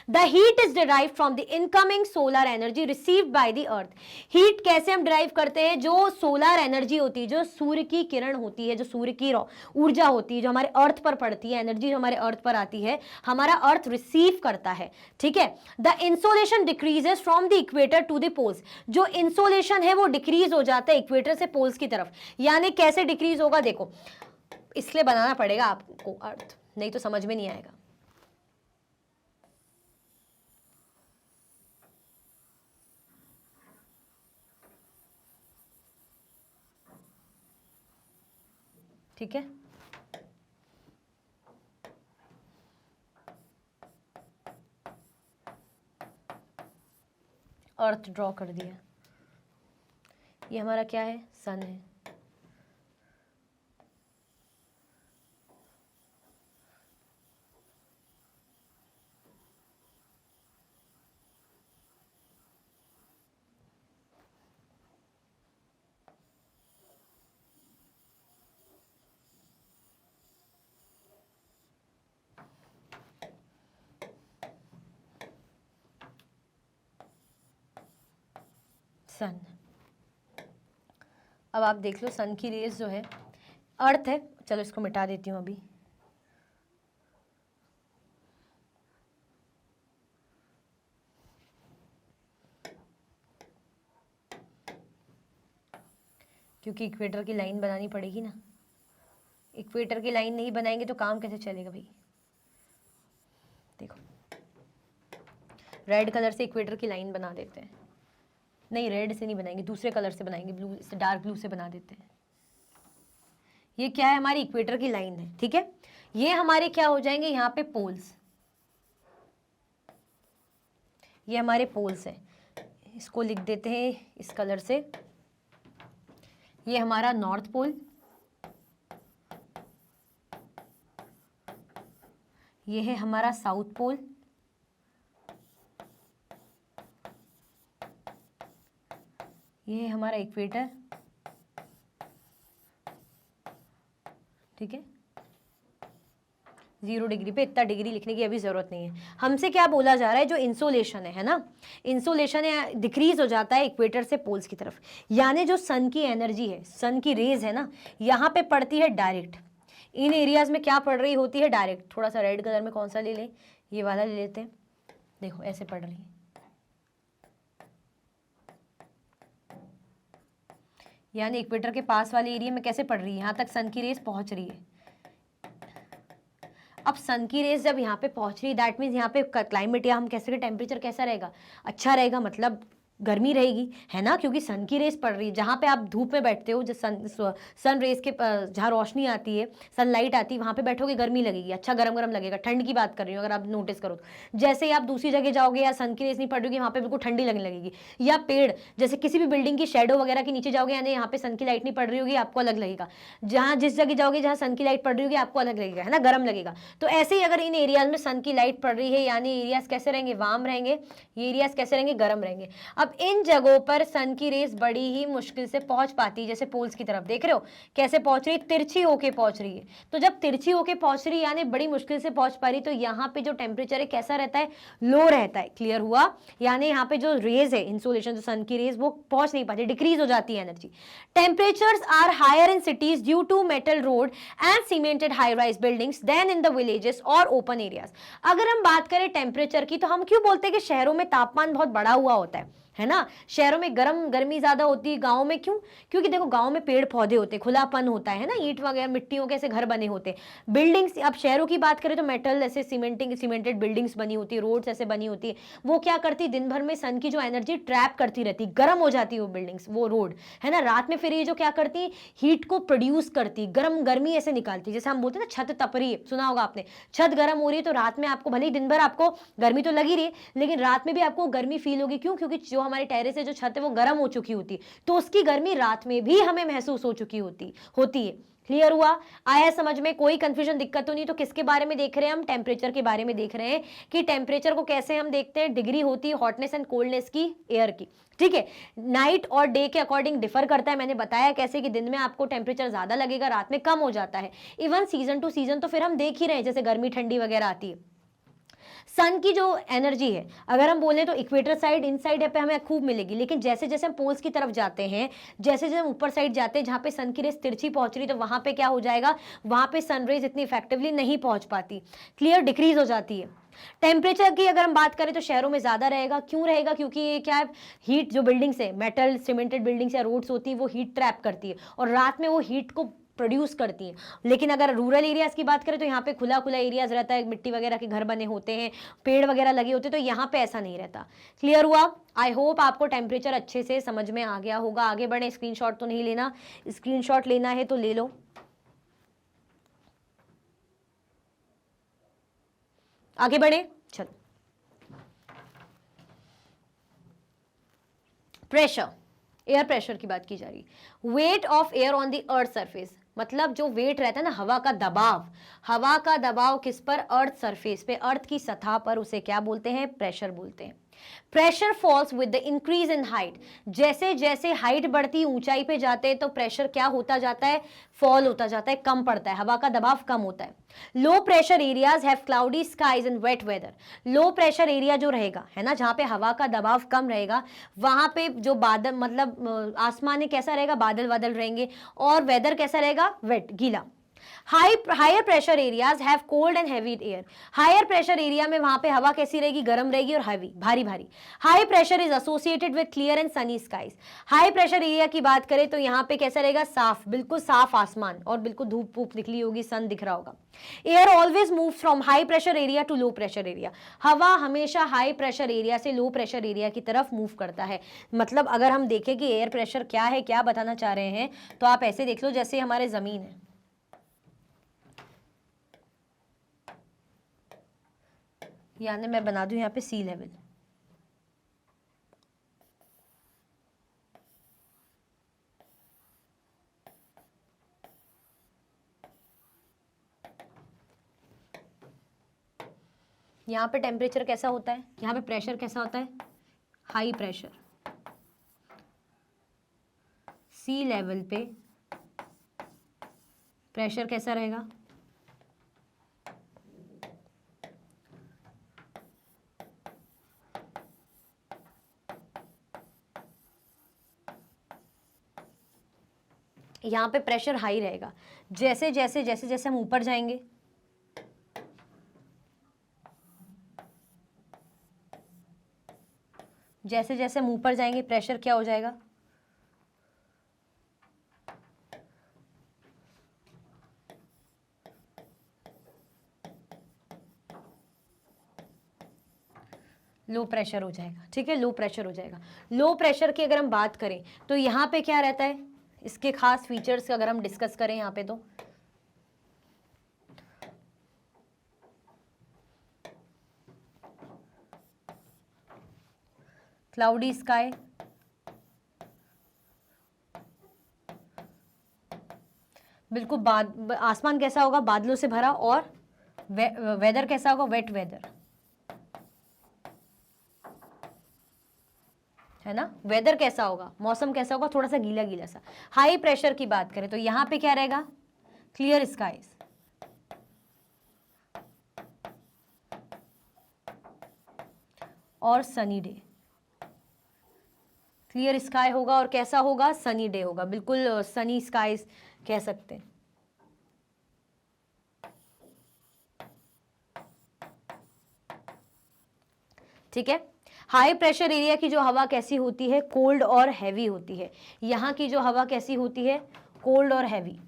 The heat is derived from the incoming solar energy received by the earth. Heat कैसे हम डिराइव करते हैं, जो सोलर एनर्जी होती है, जो सूर्य की किरण होती है, जो सूर्य की ऊर्जा होती है, जो हमारे अर्थ पर पड़ती है, एनर्जी जो हमारे अर्थ पर आती है, हमारा अर्थ रिसीव करता है, ठीक है। The insolation decreases from the equator to the poles. जो इंसोलेशन है वो डिक्रीज हो जाता है इक्वेटर से पोल्स की तरफ। यानी कैसे डिक्रीज होगा, देखो इसलिए बनाना पड़ेगा आपको अर्थ, नहीं तो समझ में नहीं आएगा। ठीक है, अर्थ ड्रॉ कर दिया, ये हमारा क्या है, सन है। सन, अब आप देख लो सन की रेज जो है, अर्थ है, चलो इसको मिटा देती हूँ अभी। क्योंकि इक्वेटर की लाइन बनानी पड़ेगी ना, इक्वेटर की लाइन नहीं बनाएंगे तो काम कैसे चलेगा भाई। देखो रेड कलर से इक्वेटर की लाइन बना देते हैं, नहीं रेड से नहीं बनाएंगे, दूसरे कलर से बनाएंगे, ब्लू से, डार्क ब्लू से बना देते हैं। ये क्या है, हमारी इक्वेटर की लाइन है, ठीक है। ये हमारे क्या हो जाएंगे, यहाँ पे पोल्स, ये हमारे पोल्स हैं, इसको लिख देते हैं इस कलर से। ये हमारा नॉर्थ पोल, ये है हमारा साउथ पोल, ये है हमारा इक्वेटर, ठीक है। 0 डिग्री पे इतना डिग्री लिखने की अभी जरूरत नहीं है। हमसे क्या बोला जा रहा है, जो इंसोलेशन है ना, इंसोलेशन है डिक्रीज हो जाता है इक्वेटर से पोल्स की तरफ, यानी जो सन की एनर्जी है, सन की रेज है ना, यहाँ पे पड़ती है डायरेक्ट, इन एरियाज में क्या पड़ रही होती है, डायरेक्ट। थोड़ा सा रेड कलर में कौन सा ले लें, ये वाला ले लेते हैं, देखो ऐसे पड़ रही है, यानी इक्वेटर के पास वाले एरिया में कैसे पड़ रही है, यहाँ तक सन की रेज पहुंच रही है। अब सन की रेज जब यहाँ पे पहुंच रही है, दैट मीन्स यहाँ पे क्लाइमेट या हम कैसे टेम्परेचर कैसा रहेगा, अच्छा रहेगा, मतलब गर्मी रहेगी, है ना, क्योंकि सन की रेस पड़ रही है। जहाँ पे आप धूप में बैठते हो, जो सन रेस के जहाँ रोशनी आती है, सनलाइट आती है, वहाँ पे बैठोगे गर्मी लगेगी, अच्छा गरम गरम लगेगा। ठंड की बात कर रही हूँ अगर आप नोटिस करो तो। जैसे ही आप दूसरी जगह जाओगे या सन की रेस नहीं पड़ रही, वहाँ पे बिल्कुल ठंडी लगने लगेगी। या पेड़, जैसे किसी भी बिल्डिंग की शेडो वगैरह के नीचे जाओगे, यानी यहाँ पे सन की लाइट नहीं पड़ रही होगी, आपको अलग लगेगा। जहाँ जिस जगह जाओगे जहाँ सन की लाइट पड़ रही होगी, आपको अलग लगेगा, है ना, गर्म लगेगा। तो ऐसे ही अगर इन एरियाज में सन की लाइट पड़ रही है, यानी एरियाज कैसे रहेंगे, वार्म रहेंगे, ये एरियाज कैसे रहेंगे, गर्म रहेंगे। अब इन जगहों पर सन की रेस बड़ी ही मुश्किल से पहुंच पाती है, जैसे पोल्स की तरफ देख रहे हो कैसे पहुंच रही है, तिरछी होके पहुंच रही है। तो जब तिरछी होके पहुंच रही है यानी बड़ी मुश्किल से पहुंच पा रही, तो यहाँ पे जो टेम्परेचर है कैसा रहता है, लो रहता है। क्लियर हुआ, यानी यहाँ पे जो रेज है इंसोलेशन, जो सन की रेज वो पहुंच नहीं पाती, डिक्रीज हो जाती है energy. Temperatures are higher in cities due to metal road and cemented high rise buildings than in the villages और ओपन एरियाज। अगर हम बात करें टेम्परेचर की, तो हम क्यों बोलते हैं कि शहरों में तापमान बहुत बढ़ा हुआ होता है ना, शहरों में गर्मी ज्यादा होती है, गांव में क्यों, क्योंकि देखो गांव में पेड़ पौधे होते हैं, खुलापन होता है ना, ईंट वगैरह मिट्टियों के ऐसे घर बने होते हैं। बिल्डिंग्स, अब शहरों की बात करें तो मेटल ऐसे सीमेंटेड बिल्डिंग्स बनी होती है, रोड्स ऐसे बनी होती है, वो क्या करती, दिन भर में सन की जो एनर्जी ट्रैप करती रहती, गर्म हो जाती है वो बिल्डिंग्स, वो रोड है ना। रात में फिर ये जो क्या करती, हीट को प्रोड्यूस करती, गर्मी ऐसे निकालती, जैसे हम बोलते हैं ना छत तप रही है, सुना होगा आपने, छत गर्म हो रही है, तो रात में आपको भले ही दिन भर आपको गर्मी तो लगी रही है, लेकिन रात में भी आपको गर्मी फील होगी। क्यों, क्योंकि जो हमारे टेरेस से जो छत है वो गर्म हो चुकी होती, तो उसकी गर्मी रात में भी हमें महसूस हो चुकी होती है। क्लियर हुआ, आया समझ में, कोई कंफ्यूजन दिक्कत तो नहीं। तो किसके बारे में देख रहे हैं हम, टेम्परेचर के बारे में देख रहे हैं कि टेम्परेचर को कैसे हम देखते हैं, डिग्री होती है हॉटनेस एंड कोल्डनेस की एयर की, ठीक है। नाइट और डे के अकॉर्डिंग डिफर करता है, मैंने बताया कैसे कि दिन में आपको टेम्परेचर ज्यादा लगेगा, रात में कम हो जाता है। इवन सीजन टू सीजन तो फिर हम देख ही रहे हैं, जैसे गर्मी ठंडी वगैरह आती है। सन की जो एनर्जी है अगर हम बोले तो इक्वेटर साइड इन साइड पे हमें खूब मिलेगी, लेकिन जैसे जैसे हम पोल्स की तरफ जाते हैं, जैसे जैसे हम ऊपर साइड जाते हैं जहां पे सन की रेस तिरछी पहुंच रही, तो वहां पे क्या हो जाएगा, वहां पे सन रेज इतनी इफेक्टिवली नहीं पहुंच पाती, क्लियर, डिक्रीज हो जाती है। टेम्परेचर की अगर हम बात करें तो शहरों में ज्यादा रहेगा, क्यों रहेगा, क्योंकि ये क्या है, हीट जो बिल्डिंग्स है, मेटल सीमेंटेड बिल्डिंग्स या रोड्स होती है, वो हीट ट्रैप करती है और रात में वो हीट को प्रोड्यूस करती हैं। लेकिन अगर रूरल एरियाज की बात करें तो यहाँ पे खुला खुला एरियाज रहता है, मिट्टी वगैरह के घर बने होते हैं, पेड़ वगैरह लगे होते हैं, तो यहाँ पे ऐसा नहीं रहता। क्लियर हुआ, आई होप आपको टेम्परेचर अच्छे से समझ में आ गया होगा। आगे बढ़े, स्क्रीनशॉट तो नहीं लेना, स्क्रीनशॉट लेना है तो ले लो। आगे बढ़े, चलो। प्रेशर, एयर प्रेशर की बात की जा रही, weight of air on the earth surface, मतलब जो वेट रहता है ना, हवा का दबाव, हवा का दबाव किस पर, अर्थ सरफेस पे, अर्थ की सतह पर, उसे क्या बोलते हैं, प्रेशर बोलते हैं। Pressure falls with the increase in height, जैसे जैसे हाइट बढ़ती, ऊंचाई पे जाते हैं, तो प्रेशर क्या होता जाता है, फॉल होता जाता है, कम पड़ता है, हवा का दबाव कम होता है। Low pressure areas have cloudy skies and wet weather, low pressure area जो रहेगा है ना, जहां पे हवा का दबाव कम रहेगा, वहां पे जो बादल, मतलब आसमान कैसा रहेगा, बादल बादल रहेंगे, और वेदर कैसा रहेगा, वेट, गीला। Higher pressure areas have cold and heavy air, higher pressure area में वहां पे हवा कैसी रहेगी, गर्म रहेगी और हैवी, भारी भारी। High pressure is associated with clear and sunny skies, high pressure area की बात करें तो यहाँ पे कैसा रहेगा, साफ, बिल्कुल साफ आसमान, और बिल्कुल धूप धूप निकली होगी, सन दिख रहा होगा। Air always move from high pressure area to low pressure area, हवा हमेशा हाई प्रेशर एरिया से लो प्रेशर एरिया की तरफ मूव करता है। मतलब अगर हम देखें कि एयर प्रेशर क्या है, क्या बताना चाह रहे हैं, तो आप ऐसे देख लो जैसे हमारे जमीन है, यानी मैं बना दूं यहाँ पे सी लेवल, यहाँ पे टेम्परेचर कैसा होता है, यहाँ पे प्रेशर कैसा होता है, हाई प्रेशर, सी लेवल पे प्रेशर कैसा रहेगा, यहाँ पे प्रेशर हाई रहेगा। जैसे जैसे जैसे जैसे हम ऊपर जाएंगे, जैसे जैसे हम ऊपर जाएंगे प्रेशर क्या हो जाएगा, लो प्रेशर हो जाएगा, ठीक है, लो प्रेशर हो जाएगा। लो प्रेशर की अगर हम बात करें तो यहाँ पे क्या रहता है, इसके खास फीचर्स अगर हम डिस्कस करें यहाँ पे, तो क्लाउडी स्काई, बिल्कुल आसमान कैसा होगा, बादलों से भरा, और वेदर कैसा होगा, वेट वेदर, है है ना। वेदर कैसा होगा, मौसम कैसा होगा, थोड़ा सा गीला गीला सा। हाई प्रेशर की बात करें तो यहां पे क्या रहेगा, क्लियर स्काईज और सनी डे। क्लियर स्काई होगा और कैसा होगा, सनी डे होगा, बिल्कुल सनी स्काईज कह सकते हैं। ठीक है। हाई प्रेशर एरिया की जो हवा कैसी होती है, कोल्ड और हैवी होती है। यहां की जो हवा कैसी होती है, कोल्ड और हैवी।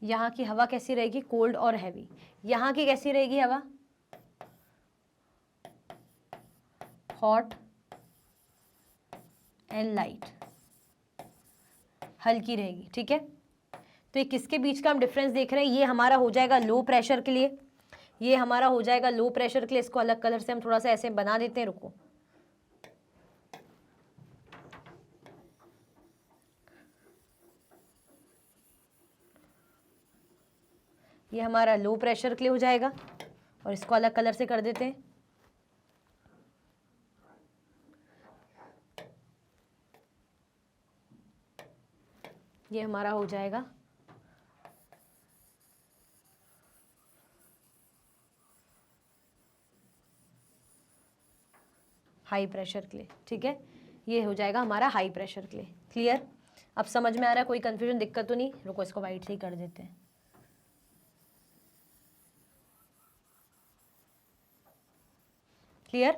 यहाँ की हवा कैसी रहेगी, कोल्ड और हैवी। यहाँ की कैसी रहेगी हवा, हॉट एंड लाइट, हल्की रहेगी। ठीक है, तो ये किसके बीच का हम डिफरेंस देख रहे हैं, ये हमारा हो जाएगा लो प्रेशर के लिए, ये हमारा हो जाएगा लो प्रेशर के लिए। इसको अलग कलर से हम थोड़ा सा ऐसे बना देते हैं, रुको। ये हमारा लो प्रेशर के लिए हो जाएगा और इसको अलग कलर से कर देते हैं। ये हमारा हो जाएगा हाई प्रेशर के लिए। ठीक है, ये हो जाएगा हमारा हाई प्रेशर के लिए। क्लियर, अब समझ में आ रहा है, कोई कंफ्यूजन दिक्कत तो नहीं। रुको, इसको वाइट से ही कर देते हैं। क्लियर,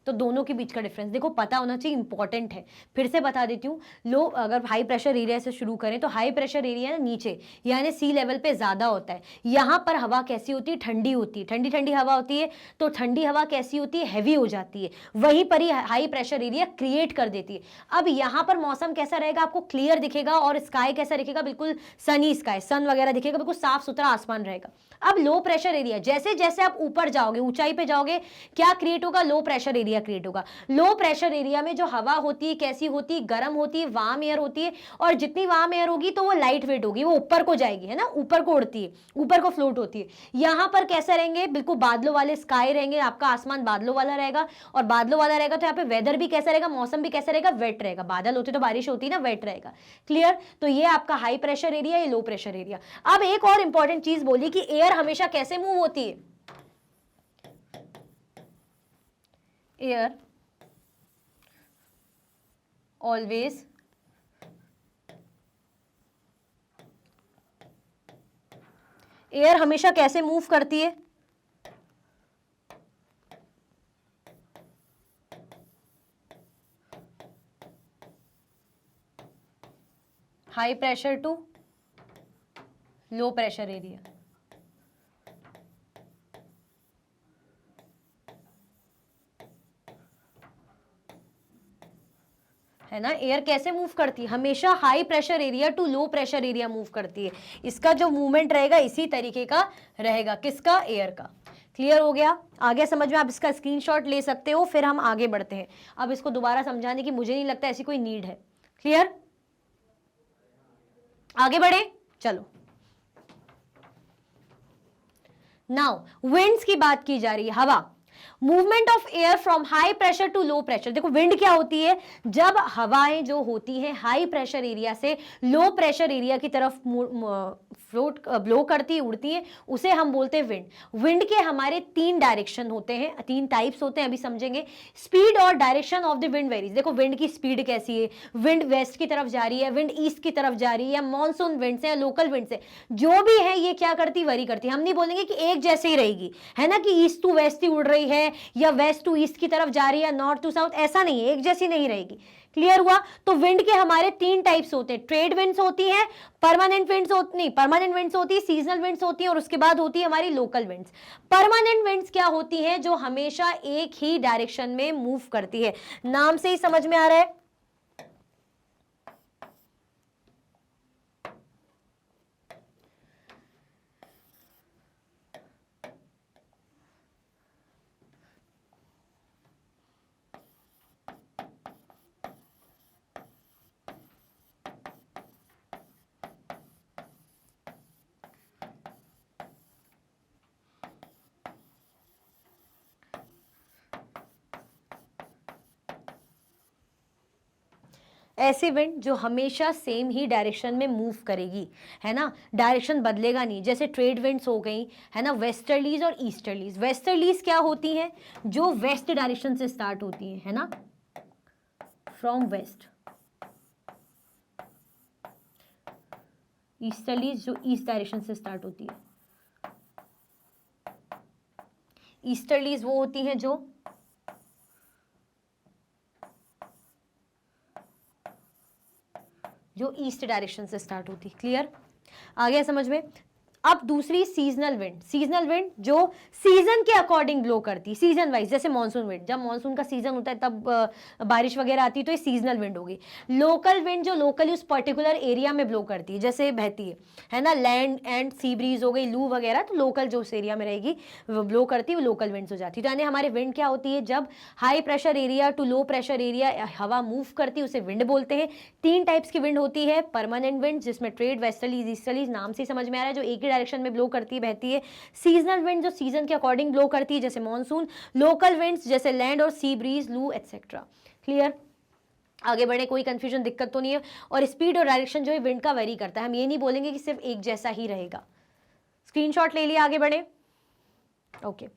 तो दोनों के बीच का डिफरेंस देखो, पता होना चाहिए, इंपॉर्टेंट है। फिर से बता देती हूँ, लो अगर हाई प्रेशर एरिया से शुरू करें तो हाई प्रेशर एरिया ना नीचे यानी सी लेवल पे ज्यादा होता है। यहाँ पर हवा कैसी होती है, ठंडी होती है, ठंडी ठंडी हवा होती है। तो ठंडी हवा कैसी होती है, हैवी हो जाती है। वहीं पर ही हाई प्रेशर एरिया क्रिएट कर देती है। अब यहाँ पर मौसम कैसा रहेगा, आपको क्लियर दिखेगा और स्काई कैसा दिखेगा, बिल्कुल सनी स्काई, सन वगैरह दिखेगा, बिल्कुल साफ सुथरा आसमान रहेगा। अब लो प्रेशर एरिया, जैसे जैसे आप ऊपर जाओगे, ऊंचाई पे जाओगे, क्या क्रिएट होगा, लो प्रेशर एरिया क्रिएट होगा। लो प्रेशर एरिया में जो हवा होती है कैसी होती है, गर्म होती है, वार्म एयर होती है। और जितनी वार्म एयर होगी तो वो लाइट वेट होगी, वो ऊपर को जाएगी, है ना, ऊपर को उड़ती है, ऊपर को फ्लोट होती है। यहां पर कैसे रहेंगे, बिल्कुल बादलों वाले स्काई रहेंगे, आपका आसमान बादलों वाला रहेगा। और बादलों वाला रहेगा तो यहाँ पे वेदर भी कैसा रहेगा, मौसम भी कैसा रहेगा, वेट रहेगा। बादल होते तो बारिश होती ना, वेट रहेगा। क्लियर, तो ये आपका हाई प्रेशर एरिया, ये लो प्रेशर एरिया। अब एक और इंपॉर्टेंट चीज बोली कि एयर हमेशा कैसे मूव होती है, एयर ऑलवेज एयर हमेशा कैसे मूव करती है, high pressure to low pressure area. है ना, एयर कैसे मूव करती है, हमेशा high pressure area to low pressure area move करती है। इसका जो मूवमेंट रहेगा इसी तरीके का रहेगा, किसका, एयर का। क्लियर हो गया, आगे समझ में, आप इसका स्क्रीनशॉट ले सकते हो। फिर हम आगे बढ़ते हैं। अब इसको दोबारा समझाने की मुझे नहीं लगता ऐसी कोई नीड है। क्लियर, आगे बढ़े, चलो। नाउ विंड्स की बात की जा रही है, हवा, movement of air from high pressure to low pressure. देखो विंड क्या होती है, जब हवाएं जो होती हैं हाई प्रेशर एरिया से लो प्रेशर एरिया की तरफ फ्लोट ब्लो करती, उड़ती है, उसे हम बोलते हैं विंड। विंड के हमारे तीन डायरेक्शन होते हैं, तीन टाइप्स होते हैं, अभी समझेंगे। स्पीड और direction of the wind varies. देखो विंड की स्पीड कैसी है, विंड वेस्ट की तरफ जा रही है, विंड ईस्ट की तरफ जा रही है, या मॉनसून विंड से या लोकल विंड से, जो भी है ये क्या करती, वरी करती है। हम नहीं बोलेंगे कि एक जैसे ही रहेगी, है ना, कि ईस्ट टू वेस्ट ही उड़ रही है या वेस्ट टू ईस्ट की तरफ जा रही है, नॉर्थ टू साउथ, ऐसा नहीं है, एक जैसी नहीं रहेगी। क्लियर हुआ, तो विंड के हमारे तीन टाइप्स होते हैं। ट्रेड विंड्स होती हैं, परमानेंट विंड्स होती नहीं, परमानेंट विंड्स होती है, सीजनल विंड्स होती है, और उसके बाद होती है हमारी लोकल विंड्स। परमानेंट विंड्स क्या होती हैं, जो हमेशा एक ही डायरेक्शन में मूव करती है। नाम से ही समझ में आ रहा है, ऐसी विंड जो हमेशा सेम ही डायरेक्शन में मूव करेगी, है ना, डायरेक्शन बदलेगा नहीं, जैसे ट्रेड विंड्स हो गई, है ना, वेस्टर्लीज और ईस्टर्लीज। वेस्टर्लीज क्या होती हैं, जो वेस्ट डायरेक्शन से स्टार्ट होती है ना, फ्रॉम वेस्ट। ईस्टर्लीज जो ईस्ट डायरेक्शन से स्टार्ट होती है। ईस्टर्लीज वो होती हैं जो ईस्ट डायरेक्शन से स्टार्ट होती है। क्लियर, आ गया समझ में। अब दूसरी सीजनल विंड। सीजनल विंड जो सीजन के अकॉर्डिंग ब्लो करती है, सीजन वाइज, जैसे मानसून विंड, जब मानसून का सीजन होता है तब बारिश वगैरह आती है तो ये सीजनल विंड होगी। लोकल विंड जो लोकली उस पर्टिकुलर एरिया में ब्लो करती है, जैसे बहती है ना, लैंड एंड सी ब्रीज हो गई, लू वगैरह, तो लोकल जो उस एरिया में रहेगी वो ब्लो करती है, वो लोकल विंड्स हो जाती है। तो यानी हमारे विंड क्या होती है, जब high pressure area to low pressure area हवा मूव करती है उसे विंड बोलते हैं। 3 टाइप्स की विंड होती है, परमानेंट विंड जिसमें ट्रेड, वेस्टर्लीज, ईस्टर्लीज, नाम से समझ में आ रहा है, जो एक ही डायरेक्शन में ब्लो करती है, बहती है। सीजनल विंड जो सीजन के अकॉर्डिंग ब्लो करती है, जैसे मॉनसून। लोकल विंड्स जैसे लैंड और सी ब्रीज, लू एटसेट्रा। क्लियर, आगे बढ़े, कोई कंफ्यूजन, दिक्कत तो नहीं है। और स्पीड और डायरेक्शन जो है विंड का वेरी करता है, हम ये नहीं बोलेंगे कि सिर्फ एक जैसा ही रहेगा। स्क्रीनशॉट ले लिया, आगे बढ़े। Okay,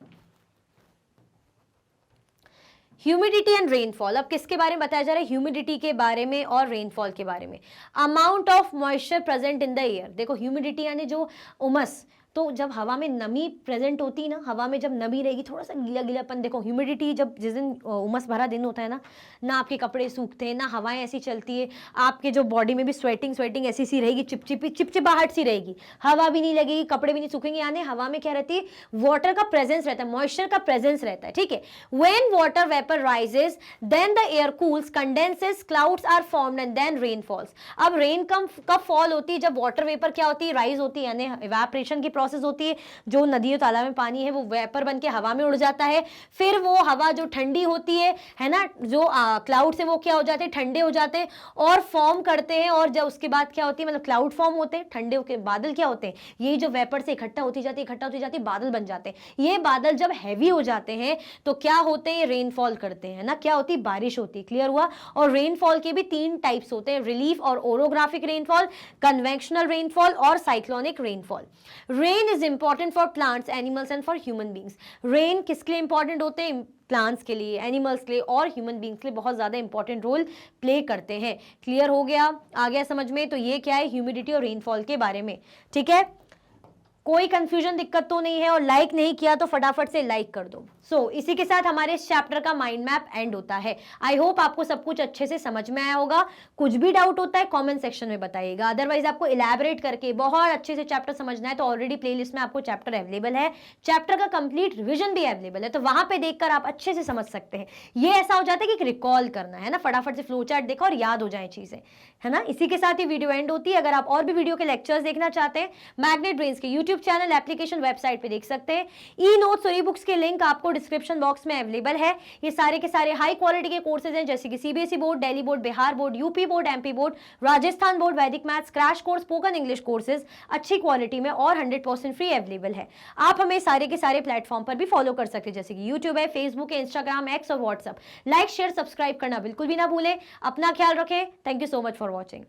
humidity and rainfall. अब किसके बारे में बताया जा रहा है, ह्यूमिडिटी के बारे में और रेनफॉल के बारे में। Amount of moisture present in the air. देखो ह्यूमिडिटी यानी जो उमस, तो जब हवा में नमी प्रेजेंट होती है ना, हवा में जब नमी रहेगी, थोड़ा सा गीला गीलापन। देखो ह्यूमिडिटी जब जिस दिन उमस भरा दिन होता है ना आपके कपड़े सूखते हैं, ना हवाएं ऐसी चलती है, आपके जो बॉडी में भी स्वेटिंग ऐसी सी रहेगी, चिपचिपाहट सी रहेगी, हवा भी नहीं लगेगी, कपड़े भी नहीं सूखेंगे। यानी हवा में क्या रहती है, वाटर का प्रेजेंस रहता है, मॉइस्चर का प्रेजेंस रहता है। ठीक है, when water vapour rises then the air cools, condenses, clouds are formed and then rain falls. अब रेन कब फॉल होती है, जब वाटर वेपर क्या होती है, राइज होती है, यानी इवेपोरेशन की प्रोसेस होती है, जो नदियों तालाब में पानी है वो वेपर बन के हवा में उड़ जाता है। फिर वो हवा जो ठंडी होती है ना, जो क्लाउड से वो क्या हो जाते हैं, ठंडे हो जाते हैं और फॉर्म करते हैं। और जब उसके बाद क्या होती है, मतलब क्लाउड फॉर्म होते हैं, ठंडे होकर बादल क्या होते हैं, यही जो वेपर से इकट्ठा होती जाती बादल बन जाते हैं। ये बादल जब हैवी हो जाते हैं तो क्या होते हैं, रेनफॉल करते हैं ना, क्या होती है, बारिश होती है। क्लियर हुआ। और रेनफॉल के भी 3 टाइप्स होते हैं, रिलीफ और ओरोग्राफिक रेनफॉल, कन्वेंशनल रेनफॉल और cyclonic rainfall. Rain is important for plants, animals and for human beings. Rain किसके लिए इंपॉर्टेंट होते हैं, प्लांट्स के लिए, एनिमल्स के लिए और ह्यूमन बींग्स के लिए बहुत ज्यादा इंपॉर्टेंट रोल प्ले करते हैं। क्लियर हो गया, आ गया समझ में। तो ये क्या है, ह्यूमिडिटी और रेनफॉल के बारे में। ठीक है, कोई कंफ्यूजन, दिक्कत तो नहीं है। और लाइक नहीं किया तो फटाफट से लाइक कर दो। इसी के साथ हमारे इस चैप्टर का माइंड मैप एंड होता है। आई होप आपको सब कुछ अच्छे से समझ में आया होगा। कुछ भी डाउट होता है कमेंट सेक्शन में बताइएगा, अदरवाइज आपको इलैबोरेट करके बहुत अच्छे से चैप्टर समझना है तो ऑलरेडी प्लेलिस्ट में आपको चैप्टर अवेलेबल है, चैप्टर का कंप्लीट रिविजन भी अवेलेबल है, तो वहां पे देखकर आप अच्छे से समझ सकते हैं। ये ऐसा हो जाता है कि रिकॉल करना है ना, फटाफट से फ्लो चार्ट देखो और याद हो जाए चीजें, है ना। इसी के साथ ही वीडियो एंड होती है। अगर आप और भी वीडियो के लेक्चर्स देखना चाहते हैं, मैग्नेट ब्रेन्स के यूट्यूब चैनल, एप्लीकेशन, वेबसाइट पे देख सकते हैं। ई नोट्स और ई बुक्स के लिंक आपको डिस्क्रिप्शन बॉक्स में अवेलेबल है। ये सारे के सारे हाई क्वालिटी के कोर्सेज हैं, जैसे कि CBSE board, Delhi board, Bihar board, UP board, MP board, Rajasthan board, Vedic maths, crash course, spoken English courses अच्छी क्वालिटी में और 100% फ्री अवेलेबल है। आप हमें सारे के सारे प्लेटफॉर्म पर भी फॉलो कर सकते हैं, जैसे कि यूट्यूब है, फेसबुक है, इंस्टाग्राम, एक्स और व्हाट्सएप। लाइक, शेयर, सब्सक्राइब करना बिल्कुल भी ना भूलें। अपना ख्याल रखें। Thank you so much for watching.